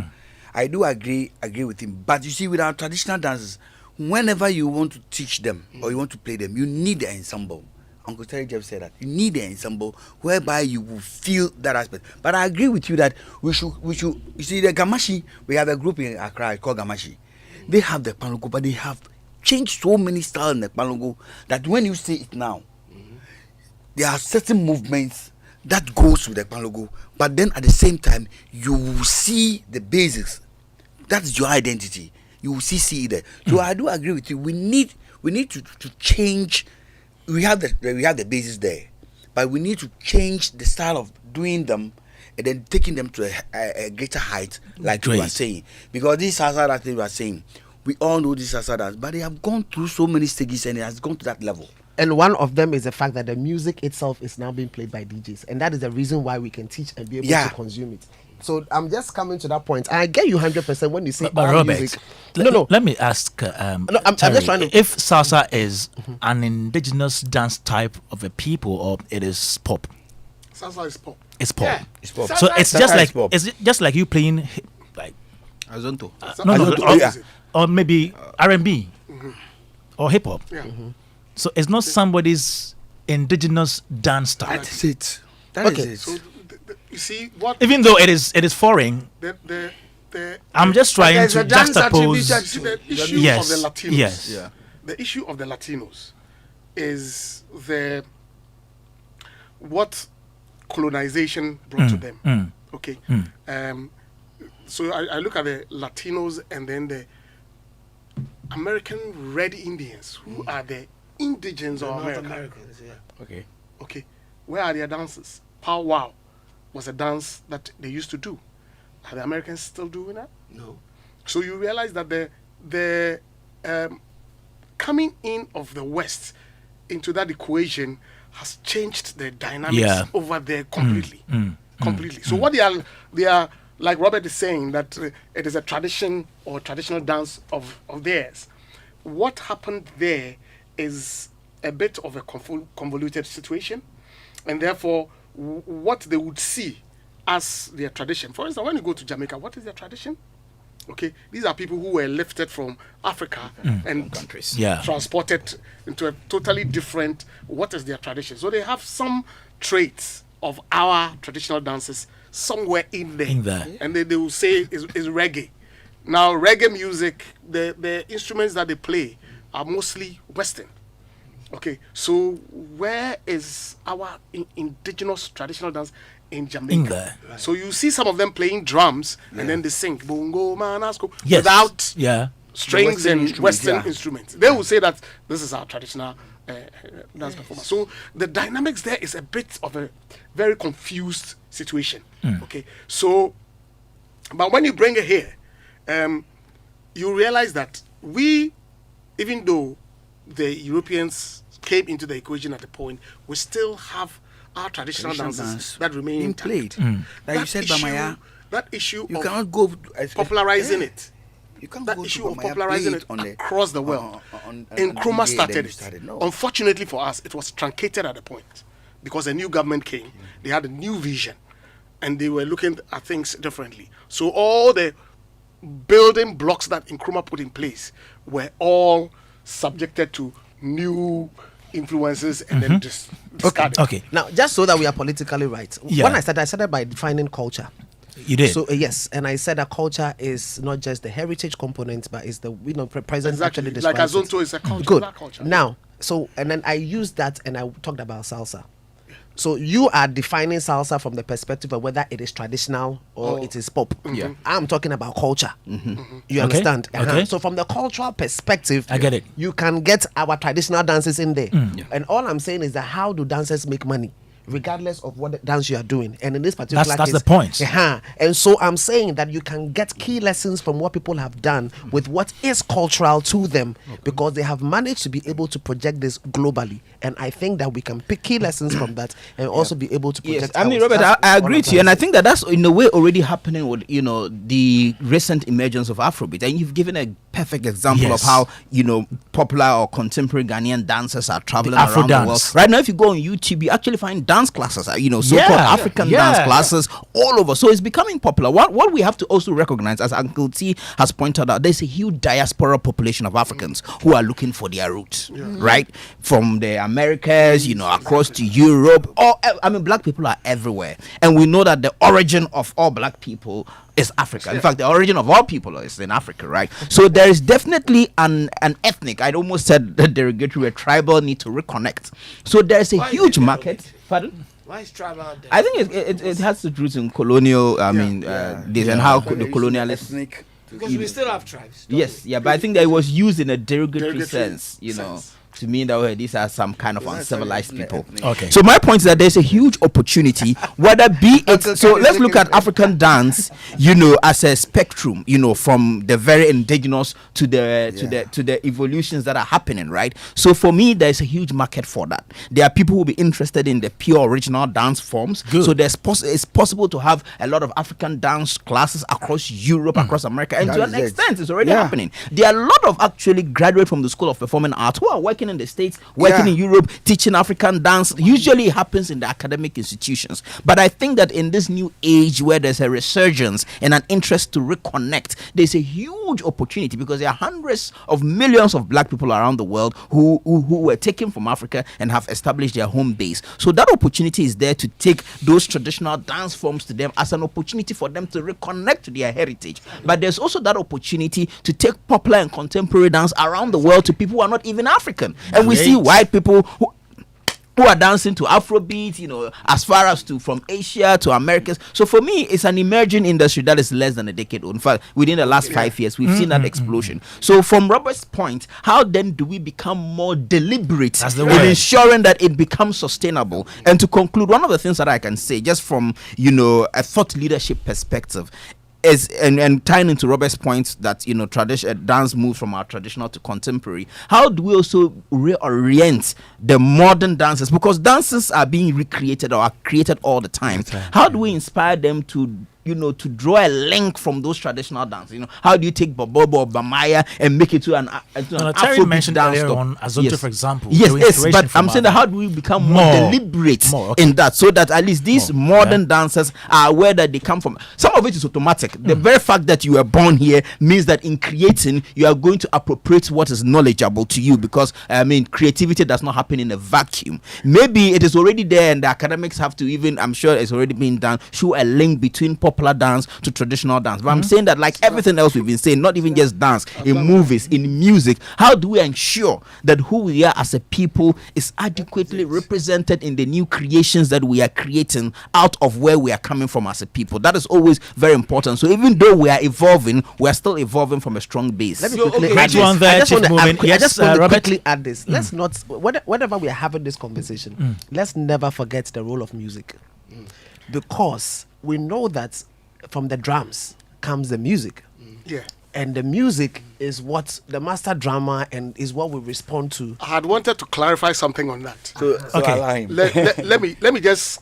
I do agree with him. But you see, with our traditional dances, whenever you want to teach them or you want to play them, you need the ensemble. Uncle Terry Jeff said that you need the ensemble whereby you will feel that aspect. But I agree with you that we should. You see, the Gamashi, we have a group in Accra called Gamashi. They have the Palongo, but they have changed so many styles in the Palongo that when you see it now, there are certain movements that goes with the Palongo, but then at the same time you will see the basics. That's your identity. You will see it there. So I do agree with you. We need to change. We have the basis there, but we need to change the style of doing them and then taking them to a greater height, like you were saying. Because this salsa that you were saying, we all know this salsa dance, but they have gone through so many stages and it has gone to that level. And one of them is the fact that the music itself is now being played by DJs, and that is the reason why we can teach and be able to consume it. So I'm just coming to that point. I get you 100% when you say but Robert, music. Let me ask. I'm just trying to. If salsa is an indigenous dance type of a people, or it is pop. Salsa is pop. It's pop. Yeah. It's pop. So it's just like just like you playing like Azonto. Or maybe R&B or hip hop. Yeah. So it's not somebody's indigenous dance style. That's it. That is it. So you see what? Even though it is foreign. I'm just trying to juxtapose the issue of the Latinos. Yes. Yeah. The issue of the Latinos is what colonization brought to them. Okay. So I look at the Latinos and then the American Red Indians, who are the indigens of America. Okay. Where are their dances? Pow wow was a dance that they used to do. Are the Americans still doing that? No. So you realize that the coming in of the West into that equation has changed the dynamics over there completely. Completely. So what they are like Robert is saying, that it is a tradition or traditional dance of theirs. What happened there is a bit of a convoluted situation, and therefore what they would see as their tradition. For instance, when you go to Jamaica, what is their tradition? Okay, these are people who were lifted from Africa and transported into a totally different, what is their tradition? So they have some traits of our traditional dances somewhere in there. In And they will say is reggae. Now, reggae music, the instruments that they play are mostly Western. Okay, so where is our indigenous traditional dance in Jamaica? So you see some of them playing drums and then they sing bongo manasko without strings and Western instruments. They will say that this is our traditional dance performance. So the dynamics there is a bit of a very confused situation. Okay, so but when you bring it here, you realize that we, even though the Europeans came into the equation at a point, we still have our traditional dances that remain being played. Like you said, Bamaya, that issue you of cannot go popularizing it. You can't that go issue to of Bamaya popularizing it across the world. Nkrumah started it. No. Unfortunately for us, it was truncated at a point because a new government came. They had a new vision, and they were looking at things differently. So all the building blocks that Nkrumah put in place were all subjected to new influences and then just discarded. Okay. Now, just so that we are politically right, when I started by defining culture. You did. So yes, and I said that culture is not just the heritage component, but it's the present actually describes like Azonto is a culture. Good. Culture. Now, so and then I used that and I talked about salsa. So you are defining salsa from the perspective of whether it is traditional or it is pop. Yeah. I'm talking about culture. You understand? Okay. So from the cultural perspective, I get it. You can get our traditional dances in there. And all I'm saying is that how do dancers make money? Regardless of what dance you are doing, and in this particular that's case, the point. And so I'm saying that you can get key lessons from what people have done with what is cultural to them, because they have managed to be able to project this globally. And I think that we can pick key lessons from that and also be able to project. Yes, I mean, Robert, I agree with you, and I think that that's in a way already happening with the recent emergence of Afrobeat, and you've given a perfect example of how popular or contemporary Ghanaian dancers are traveling around the world. Right now, if you go on YouTube, you actually find dance classes, so-called African dance classes all over. So it's becoming popular. What we have to also recognize, as Uncle T has pointed out, there's a huge diaspora population of Africans who are looking for their roots, right? From the Americas, across to Europe. Black people are everywhere. And we know that the origin of all black people is Africa. In fact, the origin of all people is in Africa, right? So there is definitely an ethnic, I'd almost said the derogatory, a tribal need to reconnect. So there's a huge market. Pardon? Why is tribal there? I think it has to do in colonial, days and how the colonialists. Because we still have tribes. Yes, but I think that it was used in a derogatory sense, to mean that these are some kind of uncivilized people. Okay. So my point is that there's a huge opportunity, whether be it. So let's look at African dance, as a spectrum, from the very indigenous to the evolutions that are happening, right? So for me, there's a huge market for that. There are people who will be interested in the pure original dance forms. Good. So it's possible to have a lot of African dance classes across Europe, across America, and to an extent, it's already happening. There are a lot of actually graduates from the School of Performing Arts who are working in the States, working in Europe, teaching African dance. Usually it happens in the academic institutions. But I think that in this new age where there's a resurgence and an interest to reconnect, there's a huge opportunity, because there are hundreds of millions of black people around the world who were taken from Africa and have established their home base. So that opportunity is there to take those traditional dance forms to them as an opportunity for them to reconnect to their heritage. But there's also that opportunity to take popular and contemporary dance around the world to people who are not even African. And we see white people who are dancing to Afrobeat, as far as from Asia to Americas. So for me, it's an emerging industry that is less than a decade old. In fact, within the last 5 years, we've seen that explosion. So from Robert's point, how then do we become more deliberate in ensuring that it becomes sustainable? And to conclude, one of the things that I can say, just from, a thought leadership perspective, is and tying into Robert's point that tradition dance moves from our traditional to contemporary. How do we also reorient the modern dances, because dances are being recreated or are created all the time? How do we inspire them to to draw a link from those traditional dances? How do you take Bobobo or Bamaya and make it to an Terry mentioned dance earlier stop? on Azonto, for example. Yes, but I'm saying that how do we become more deliberate in that, so that at least these modern dancers are aware that they come from. Some of it is automatic. The very fact that you were born here means that in creating, you are going to appropriate what is knowledgeable to you, because creativity does not happen in a vacuum. Maybe it is already there, and the academics have to even, I'm sure it's already been done, show a link between popular dance to traditional dance. But I'm saying that, like everything else we've been saying, not even just dance, in movies, in music, how do we ensure that who we are as a people is adequately represented in the new creations that we are creating out of where we are coming from as a people? That is always very important. So even though we are evolving, we are still evolving from a strong base. Let me quickly add this. I just want to quickly add this. Let's not, whenever we are having this conversation, let's never forget the role of music. Because we know that from the drums comes the music. Yeah. And the music is what the master drummer and is what we respond to. I had wanted to clarify something on that. So okay. Let me just,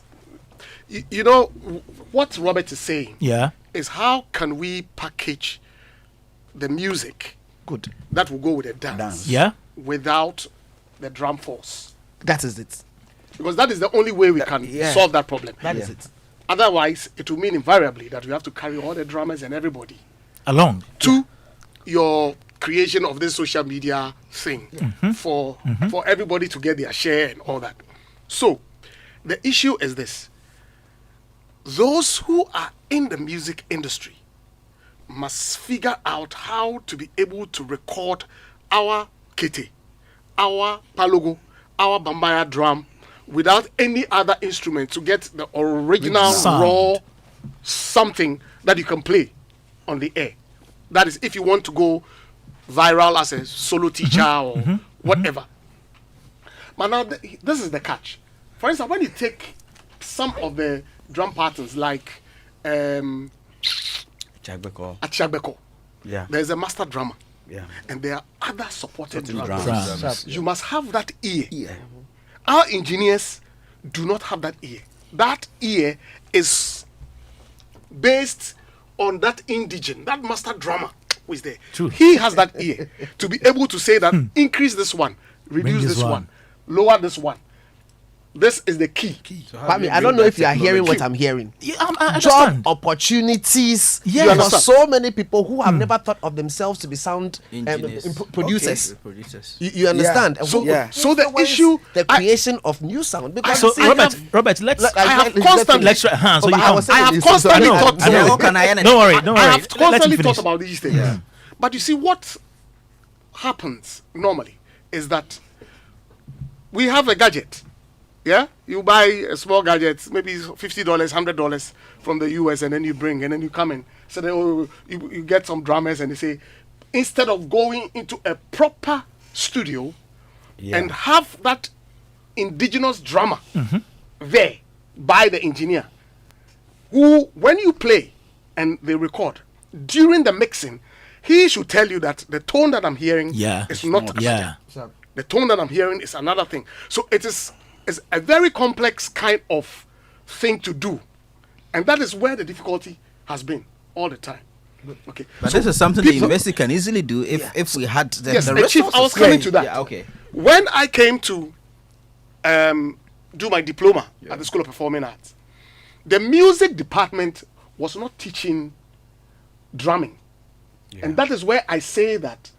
what Robert is saying is how can we package the music that will go with the dance without the drum force. That is it. Because that is the only way we can solve that problem. That is it. Otherwise, it will mean invariably that we have to carry all the drummers and everybody along to your creation of this social media thing for everybody to get their share and all that. So, the issue is this. Those who are in the music industry must figure out how to be able to record our kete, our palogo, our bambaya drum without any other instrument to get the original raw something that you can play on the air. That is if you want to go viral as a solo teacher or whatever. But now this is the catch. For instance, when you take some of the drum patterns like Achiagbeko, there's a master drummer, and there are other supported drums. You must have that ear. Our engineers do not have that ear. That ear is based on that indigene, that master drummer who is there. True. He has that ear to be able to say that increase this one, reduce this one, lower this one. This is the key. So I don't know if you are hearing what I'm hearing. I Job opportunities. Yes. You understand? So many people who have never thought of themselves to be sound producers. You understand? So the issue, the creation of new sound. Because Robert, let's. I have constantly thought. Don't worry. I have constantly thought about these things. Yeah. But you see, what happens normally is that we have a gadget. Yeah, you buy a small gadget, maybe $50, $100 from the US, and then you bring, and then you come in. So you get some drummers, and they say, instead of going into a proper studio and have that indigenous drummer there by the engineer, who, when you play and they record, during the mixing, he should tell you that the tone that I'm hearing is not the tone that I'm hearing is another thing. So it's a very complex kind of thing to do, and that is where the difficulty has been all the time. Okay, but this is something the university can easily do if we had the resources. Chief, I was coming to that. Yeah, okay. When I came to do my diploma at the School of Performing Arts, the music department was not teaching drumming, and that is where I say that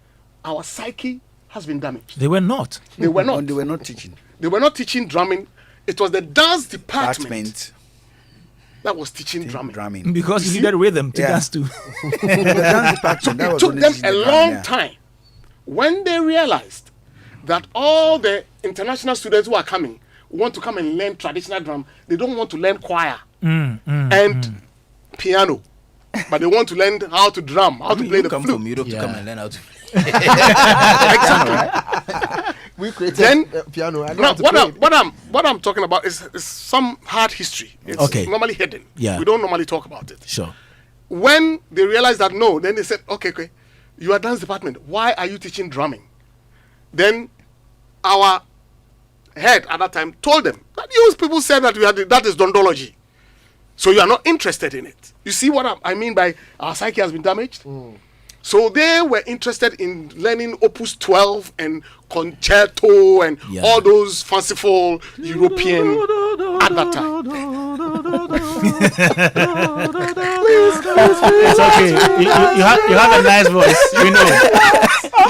our psyche has been damaged. They were not. They were not. They were not teaching. They were not teaching drumming. It was the dance department that was teaching drumming. Because you needed rhythm to dance to. It took them a long time. When they realized that all the international students who are coming want to come and learn traditional drum, they don't want to learn choir and piano, but they want to learn how to drum, how to play the flute. From Europe to come and learn how to play. Exactly. We created piano. Now, what I'm talking about is some hard history. It's normally hidden. We don't normally talk about it. Sure. When they realized that no, then they said, okay, you are dance department. Why are you teaching drumming? Then our head at that time told them that you people said that that is dondology. So you are not interested in it. You see what I mean by our psyche has been damaged? So they were interested in learning Opus 12 and concerto and all those fanciful European at that time. It's okay. You have a nice voice. We know.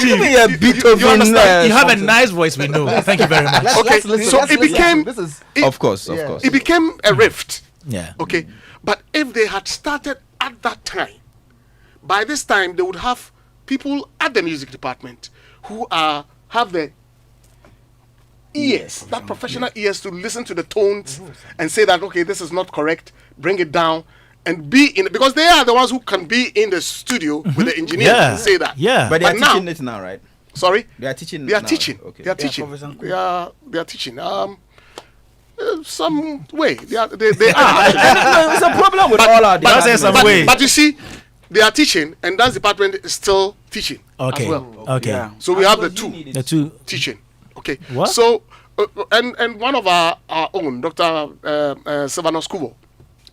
Give me a bit of you have a nice voice. We know. Thank you very much. Okay, so it became. Of course. It became a rift. Yeah. Okay, but if they had started at that time, by this time they would have people at the music department who have the ears, that professional ears to listen to the tones and say that, okay, this is not correct, bring it down, and be in, because they are the ones who can be in the studio with the engineers and say that. But they are teaching it now, right? Sorry? They are teaching. They are now, teaching. Okay. They are teaching. They are teaching. Some way. They are. It's a problem with all our departments. But you see, they are teaching, and dance department is still teaching as well. Okay. Yeah. So we have the two teaching. Okay. What? So and one of our own, Dr. Sylvanus Kubo,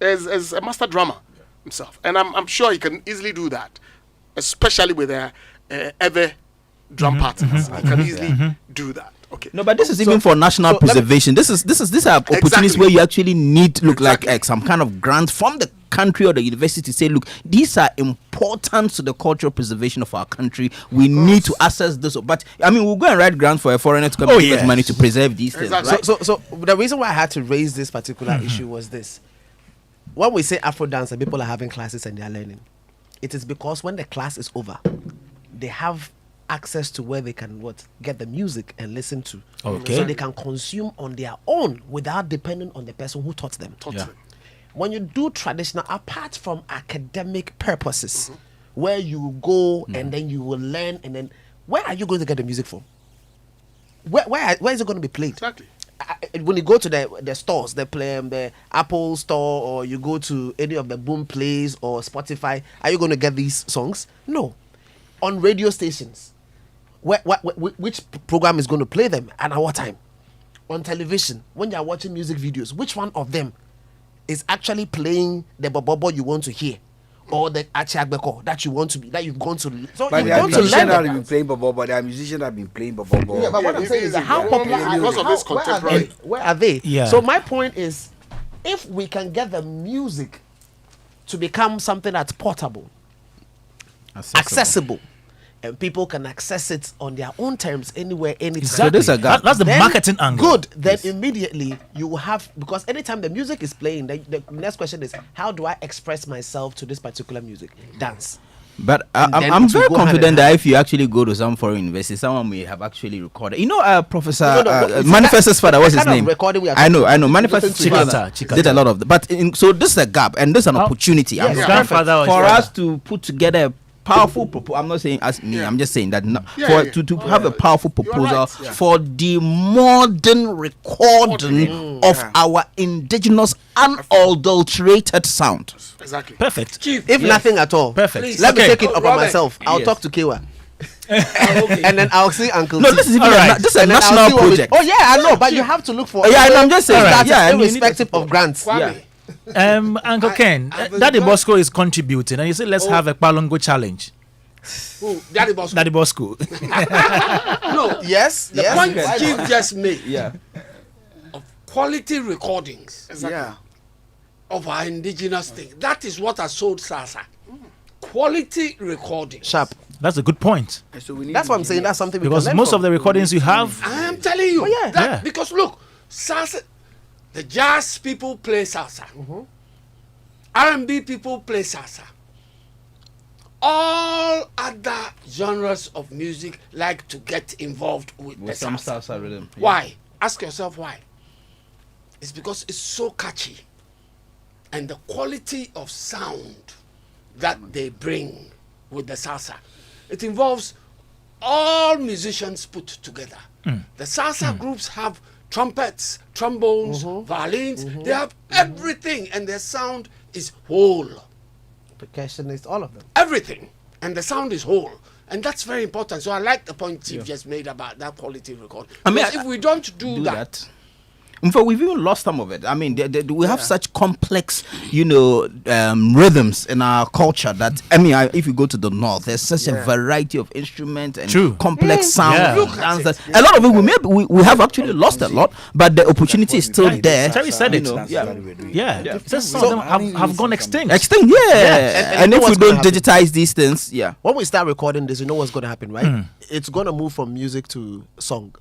is a master drummer himself, and I'm sure he can easily do that, especially with ever drum partners. He can easily do that. Okay. No, but this is even for national preservation. These are opportunities where you actually need to look like some kind of grant from the country or the university to say, look, these are important to the cultural preservation of our country. We need to access this. But I mean, we'll go and write grants for a foreigner to come and give us money to preserve these things. Right? So the reason why I had to raise this particular issue was this: when we say Afro dance and people are having classes and they are learning, it is because when the class is over, they have access to where they can get the music and listen to, so they can consume on their own without depending on the person who taught them. When you do traditional, apart from academic purposes, where you go and then you will learn, and then where are you going to get the music from? Where is it going to be played? Exactly. When you go to the stores, they play the Apple store, or you go to any of the Boom Plays or Spotify, are you going to get these songs? No. On radio stations, which program is going to play them and at what time? On television, when you are watching music videos, which one of them is actually playing the bobo you want to hear, or the achiagbeko that you've gone to? So but you've there are gone to musicians learn that have been playing bobo, but there are musicians that have been playing bobo. Yeah, but what I'm saying is that how popular are because of this contemporary? Where are they? Yeah. So my point is, if we can get the music to become something that's portable, accessible, and people can access it on their own terms anywhere, anytime. Exactly. So that's the marketing angle. Good. Then immediately you will have, because anytime the music is playing, the next question is, how do I express myself to this particular music? Dance. But I'm very confident that if you actually go to some foreign university, someone may have actually recorded. You know, Professor Manifest's father, what's his name? I know. Manifest's father did a lot of but so this is a gap and this is an opportunity. Yes, grandfather for us to put together a powerful proposal. I'm not saying as me. I'm just saying that to have a powerful proposal for the modern recording of our indigenous unadulterated sound. Exactly. Perfect. Chief, if nothing at all, perfect. Let me take it upon myself. I'll talk to Kewa. And then I'll see Uncle. No, this is even this is a national project. Oh yeah, I know, but you have to look for. Yeah, I'm just saying that. Irrespective of grants. Uncle Ken, Daddy Bosco is contributing, and you said let's have a Palongo challenge. Who? Daddy Bosco. Daddy Bosco. No. Yes. The point Chief just made. Of quality recordings. Exactly. Of our indigenous thing. That is what has sold salsa. Quality recording. Sharp. That's a good point. So that's what I'm saying. That's something we because can most learn of the recordings you have. I am telling you. Because look, salsa. The jazz people play salsa. R&B people play salsa. All other genres of music like to get involved with the some salsa. salsa rhythm. Why? Ask yourself why. It's because it's so catchy. And the quality of sound that they bring with the salsa. It involves all musicians put together. The salsa groups have trumpets, trombones, violins. They have everything, and their sound is whole. Percussionists, all of them. Everything, and the sound is whole, and that's very important. So I like the point Chief just made about that quality record. I mean, if we don't do that, In fact, we've even lost some of it. I mean, we have such complex, rhythms in our culture that, if you go to the north, there's such a variety of instruments and complex sounds. A lot of it, we have actually lost a lot, but the opportunity is still there. Terry said it. Some of them have gone extinct. And if we don't digitize these things, when we start recording this, you know what's going to happen, right? It's going to move from music to song.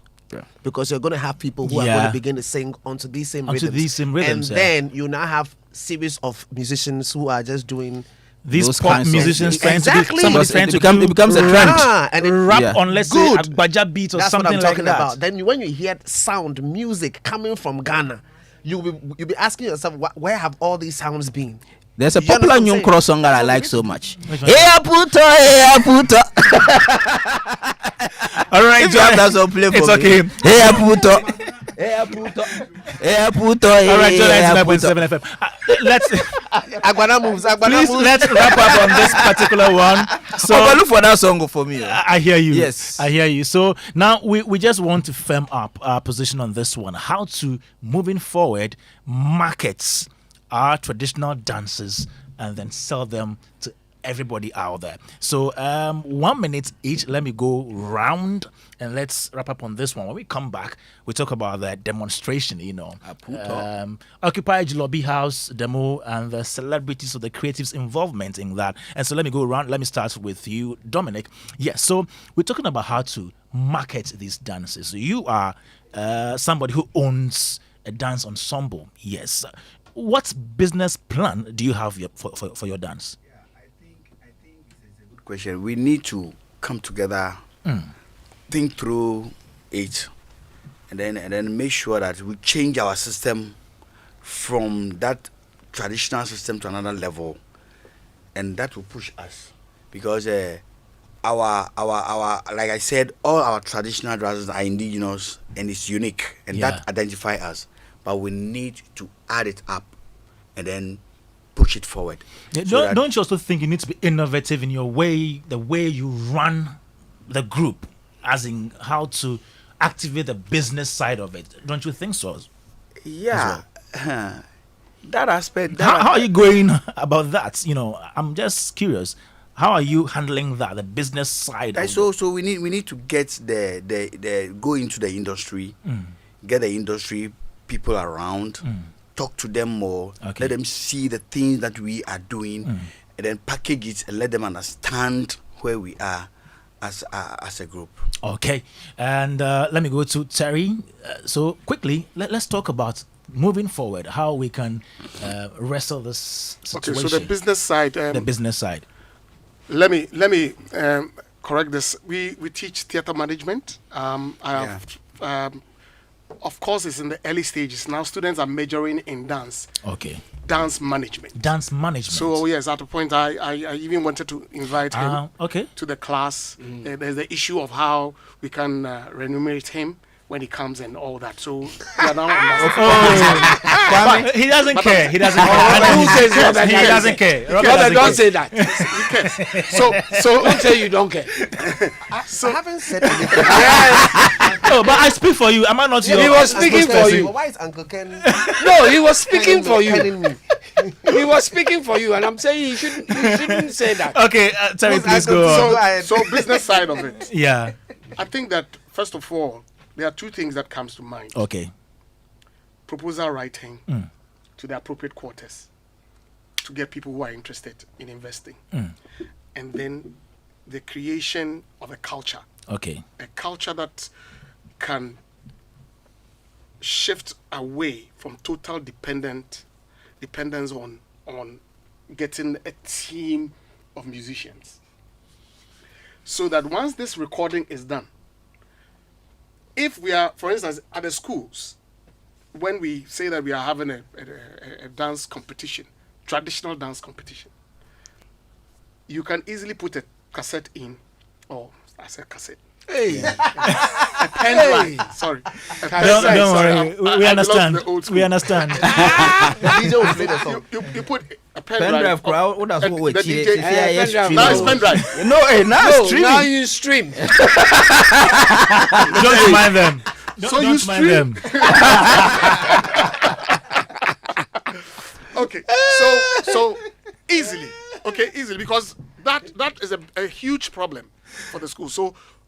Because you're going to have people who are going to begin to sing onto these same rhythms. And then you now have series of musicians who are just doing these pop musicians trying to do, it becomes a trend. And it rap on, let's say, Agbaja beat or something like that. That's what I'm talking about. Then when you hear sound, music coming from Ghana, you'll be asking yourself, where have all these sounds been? There's a popular Nyong Cross song that I like so much. Hey Puto. All right, that's all play for it's okay. Hey Puto. All right, John, 99.7 FM. Let's wrap up on this particular one. So look for that song for me. I hear you. Yes, I hear you. So now we just want to firm up our position on this one. How to, moving forward, markets our traditional dances and then sell them to everybody out there. So 1 minute each. Let me go round and let's wrap up on this one. When we come back, we talk about the demonstration, Occupy Lobby House demo and the celebrities or the creatives involvement in that. And so let me go around. Let me start with you, Dominic. Yes, so we're talking about how to market these dances. So you are somebody who owns a dance ensemble. Yes. What business plan do you have for your dance? I think it's a good question. We need to come together, think through it, and then make sure that we change our system from that traditional system to another level, and that will push us because our like I said, all our traditional dances are indigenous and it's unique, and that identify us. But we need to add it up and then push it forward. Don't you also think you need to be innovative in your way, the way you run the group, as in how to activate the business side of it? Don't you think so? Yeah. Well? That aspect. How are you going about that? I'm just curious. How are you handling that, the business side? So we need to get the go into the industry, get the industry people around, talk to them more, let them see the things that we are doing, and then package it and let them understand where we are as a group. Okay, and let me go to Terry. So quickly, let's talk about moving forward, how we can wrestle this situation. Okay, so the business side. Let me correct this. We teach theater management. Of course, it's in the early stages. Now students are majoring in dance. Okay. Dance management. Dance management. So yes, at a point I even wanted to invite him to the class. There's the issue of how we can remunerate him when he comes and all that. So we are now he doesn't care. He doesn't care. He doesn't care. Don't say that. He cares. So don't say you don't care. So I haven't said anything. No, but I speak for you. Am I not your? He was speaking for you. Why is Uncle Ken? No, he was speaking for you. He was speaking for you, and I'm saying you shouldn't say that. Okay, Terry, please go on. So business side of it. Yeah. I think that first of all, there are two things that comes to mind. Okay. Proposal writing to the appropriate quarters to get people who are interested in investing. And then the creation of a culture. Okay. A culture that can shift away from total dependence on getting a team of musicians. So that once this recording is done, if we are, for instance, at the schools, when we say that we are having a dance competition, traditional dance competition, you can easily put a cassette in, or I said cassette. Hey. A pen drive. Sorry. Don't worry. We understand. We understand. DJ will play the song. You put a pen drive. Now it's pen drive. Now you stream. Don't mind them. So you stream. So easily, easily, because that is a huge problem for the school.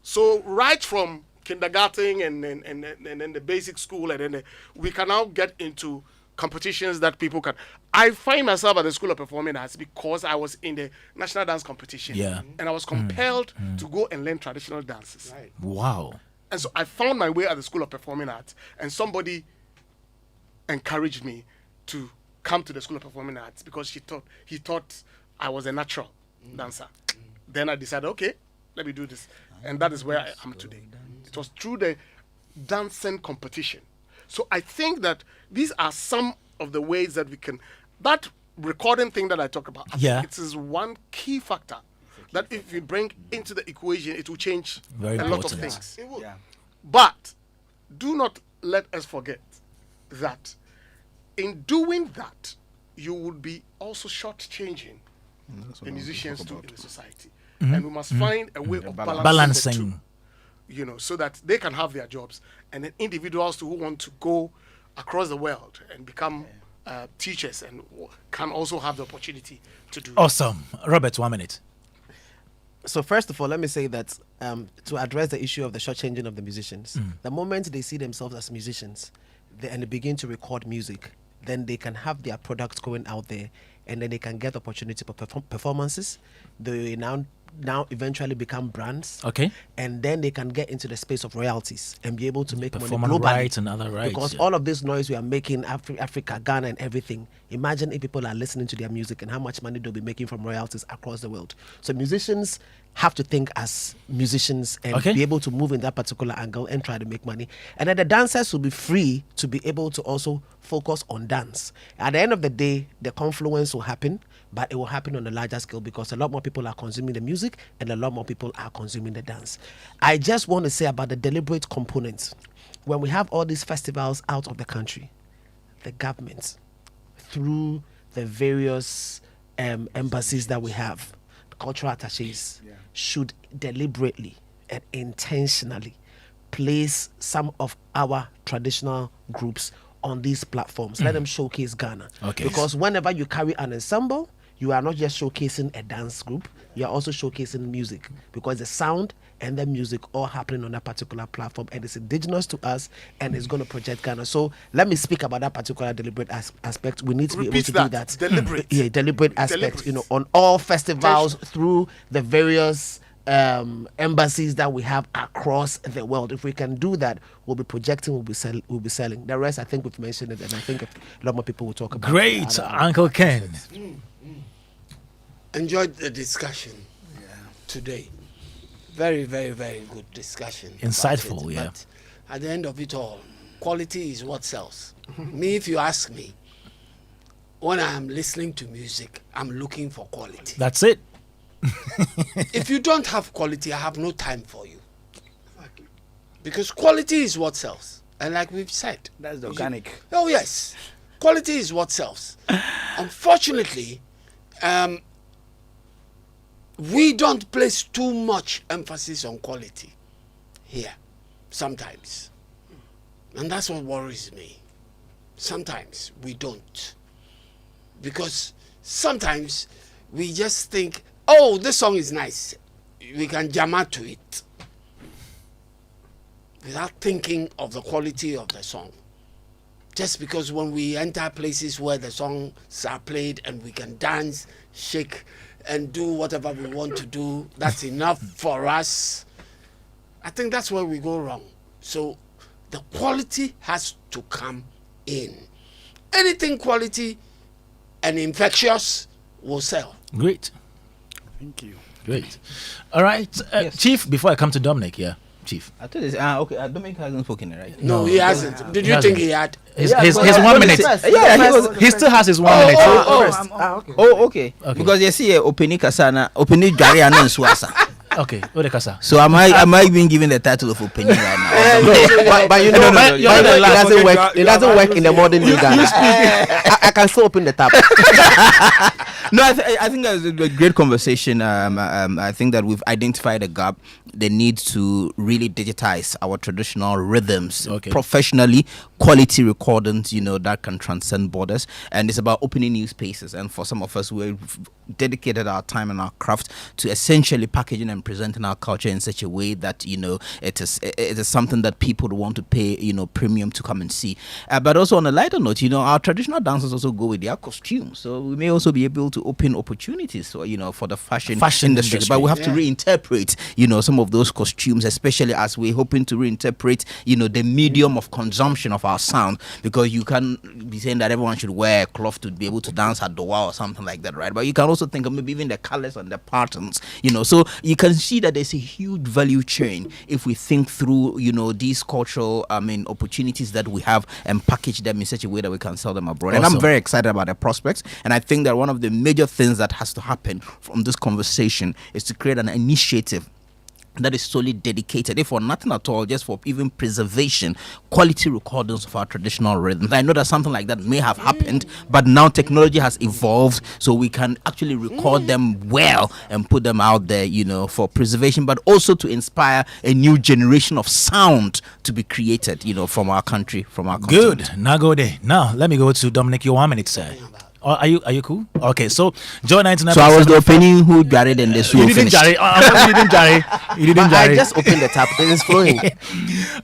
So right from kindergarten and then the basic school, and then we can now get into competitions that people can. I find myself at the School of Performing Arts because I was in the national dance competition, and I was compelled to go and learn traditional dances. Right. Wow. And so I found my way at the School of Performing Arts, and somebody encouraged me to come to the School of Performing Arts because he thought I was a natural dancer. Then I decided, okay, let me do this, and that is where I am today. It was through the dancing competition. So I think that these are some of the ways that we can. That recording thing that I talk about, I think it is one key factor that if you bring into the equation, it will change a lot of things. It will. Yeah. But do not let us forget that in doing that, you would be also shortchanging the musicians too in the society. And we must find a way of balancing the two, you know, so that they can have their jobs, and then individuals too who want to go across the world and become teachers and can also have the opportunity to do. Awesome. Robert, 1 minute. So first of all, let me say that to address the issue of the shortchanging of the musicians, the moment they see themselves as musicians and they begin to record music, then they can have their products going out there, and then they can get opportunity for performances. They now eventually become brands. Okay. And then they can get into the space of royalties and be able to make money Performance globally. rights and other rights. Because all of this noise we are making, Africa, Ghana and everything, imagine if people are listening to their music and how much money they'll be making from royalties across the world. So musicians have to think as musicians and be able to move in that particular angle and try to make money. And then the dancers will be free to be able to also focus on dance. At the end of the day, the confluence will happen, but it will happen on a larger scale because a lot more people are consuming the music and a lot more people are consuming the dance. I just want to say about the deliberate components. When we have all these festivals out of the country, the government, through the various embassies that we have, the cultural attaches, should deliberately and intentionally place some of our traditional groups on these platforms. Let them showcase Ghana. Because whenever you carry an ensemble, you are not just showcasing a dance group, you are also showcasing music, because the sound and the music all happening on that particular platform, and it's indigenous to us, and it's going to project Ghana. So let me speak about that particular deliberate aspect. We need to be able to do that. Deliberate aspect, you know, on all festivals through the various embassies that we have across the world. If we can do that, we'll be projecting, we'll be selling. The rest, I think we've mentioned it, and I think a lot more people will talk about it. Great, Uncle Ken. Enjoyed the discussion today. Very, very, very good discussion. Insightful, But at the end of it all, quality is what sells. Me, if you ask me, when I'm listening to music, I'm looking for quality. That's it. If you don't have quality, I have no time for you. Because quality is what sells. And like we've said, that's the organic. Oh, yes. Quality is what sells. Unfortunately, we don't place too much emphasis on quality here sometimes. And that's what worries me. Sometimes we don't. Because sometimes we just think, oh, this song is nice, we can jam out to it, without thinking of the quality of the song. Just because when we enter places where the songs are played and we can dance, shake, and do whatever we want to do, that's enough for us. I think that's where we go wrong. So the quality has to come in. Anything quality and infectious will sell. Great. Thank you. Great. All right, Chief, before I come to Dominic, Chief. I thought okay, Dominic hasn't spoken, right? No, he hasn't. Did you think he had? His 1 minute. He still has his 1 minute. Okay. Because you see, Openi Kasana, Openi Gary and Swasa. Okay, what the casa? So am I being given the title of opinion right now? No, but you know, it doesn't work. It doesn't work in the modern day Ghana. I can still open the tap. No, I think that's a great conversation. I think that we've identified a gap, the need to really digitize our traditional rhythms professionally, quality recordings, that can transcend borders. And it's about opening new spaces. And for some of us, we've dedicated our time and our craft to essentially packaging and presenting our culture in such a way that, it is something that people want to pay, premium to come and see. But also on a lighter note, our traditional dancers also go with their costumes. So we may also be able to open opportunities for the fashion industry. But we have to reinterpret some of those costumes, especially as we're hoping to reinterpret the medium of consumption of our sound, because you can be saying that everyone should wear a cloth to be able to dance at Doha or something like that, right? But you can also think of maybe even the colors and the patterns, so you can see that there's a huge value chain if we think through these cultural opportunities that we have and package them in such a way that we can sell them abroad. And I'm very excited about the prospects, and I think that one of the major things that has to happen from this conversation is to create an initiative that is solely dedicated, if for nothing at all, just for even preservation, quality recordings of our traditional rhythms. I know that something like that may have happened, but now technology has evolved, so we can actually record them well and put them out there, for preservation, but also to inspire a new generation of sound to be created, from our country, from our continent. Good. Now go there. Now let me go to Dominic. You 1 minute, sir. Are you cool? Okay, so Joy 99. So I was the opening who jarred and the show You didn't jarry. You didn't jarry. You didn't jarry. I just opened the tap. It is flowing.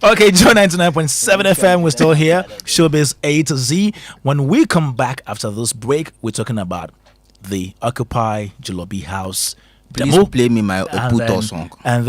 Okay, Joy 99.7 FM. We're still here. Showbiz A to Z. When we come back after this break, we're talking about the Occupy Jolobi House Please demo. play me my Oputo song. And then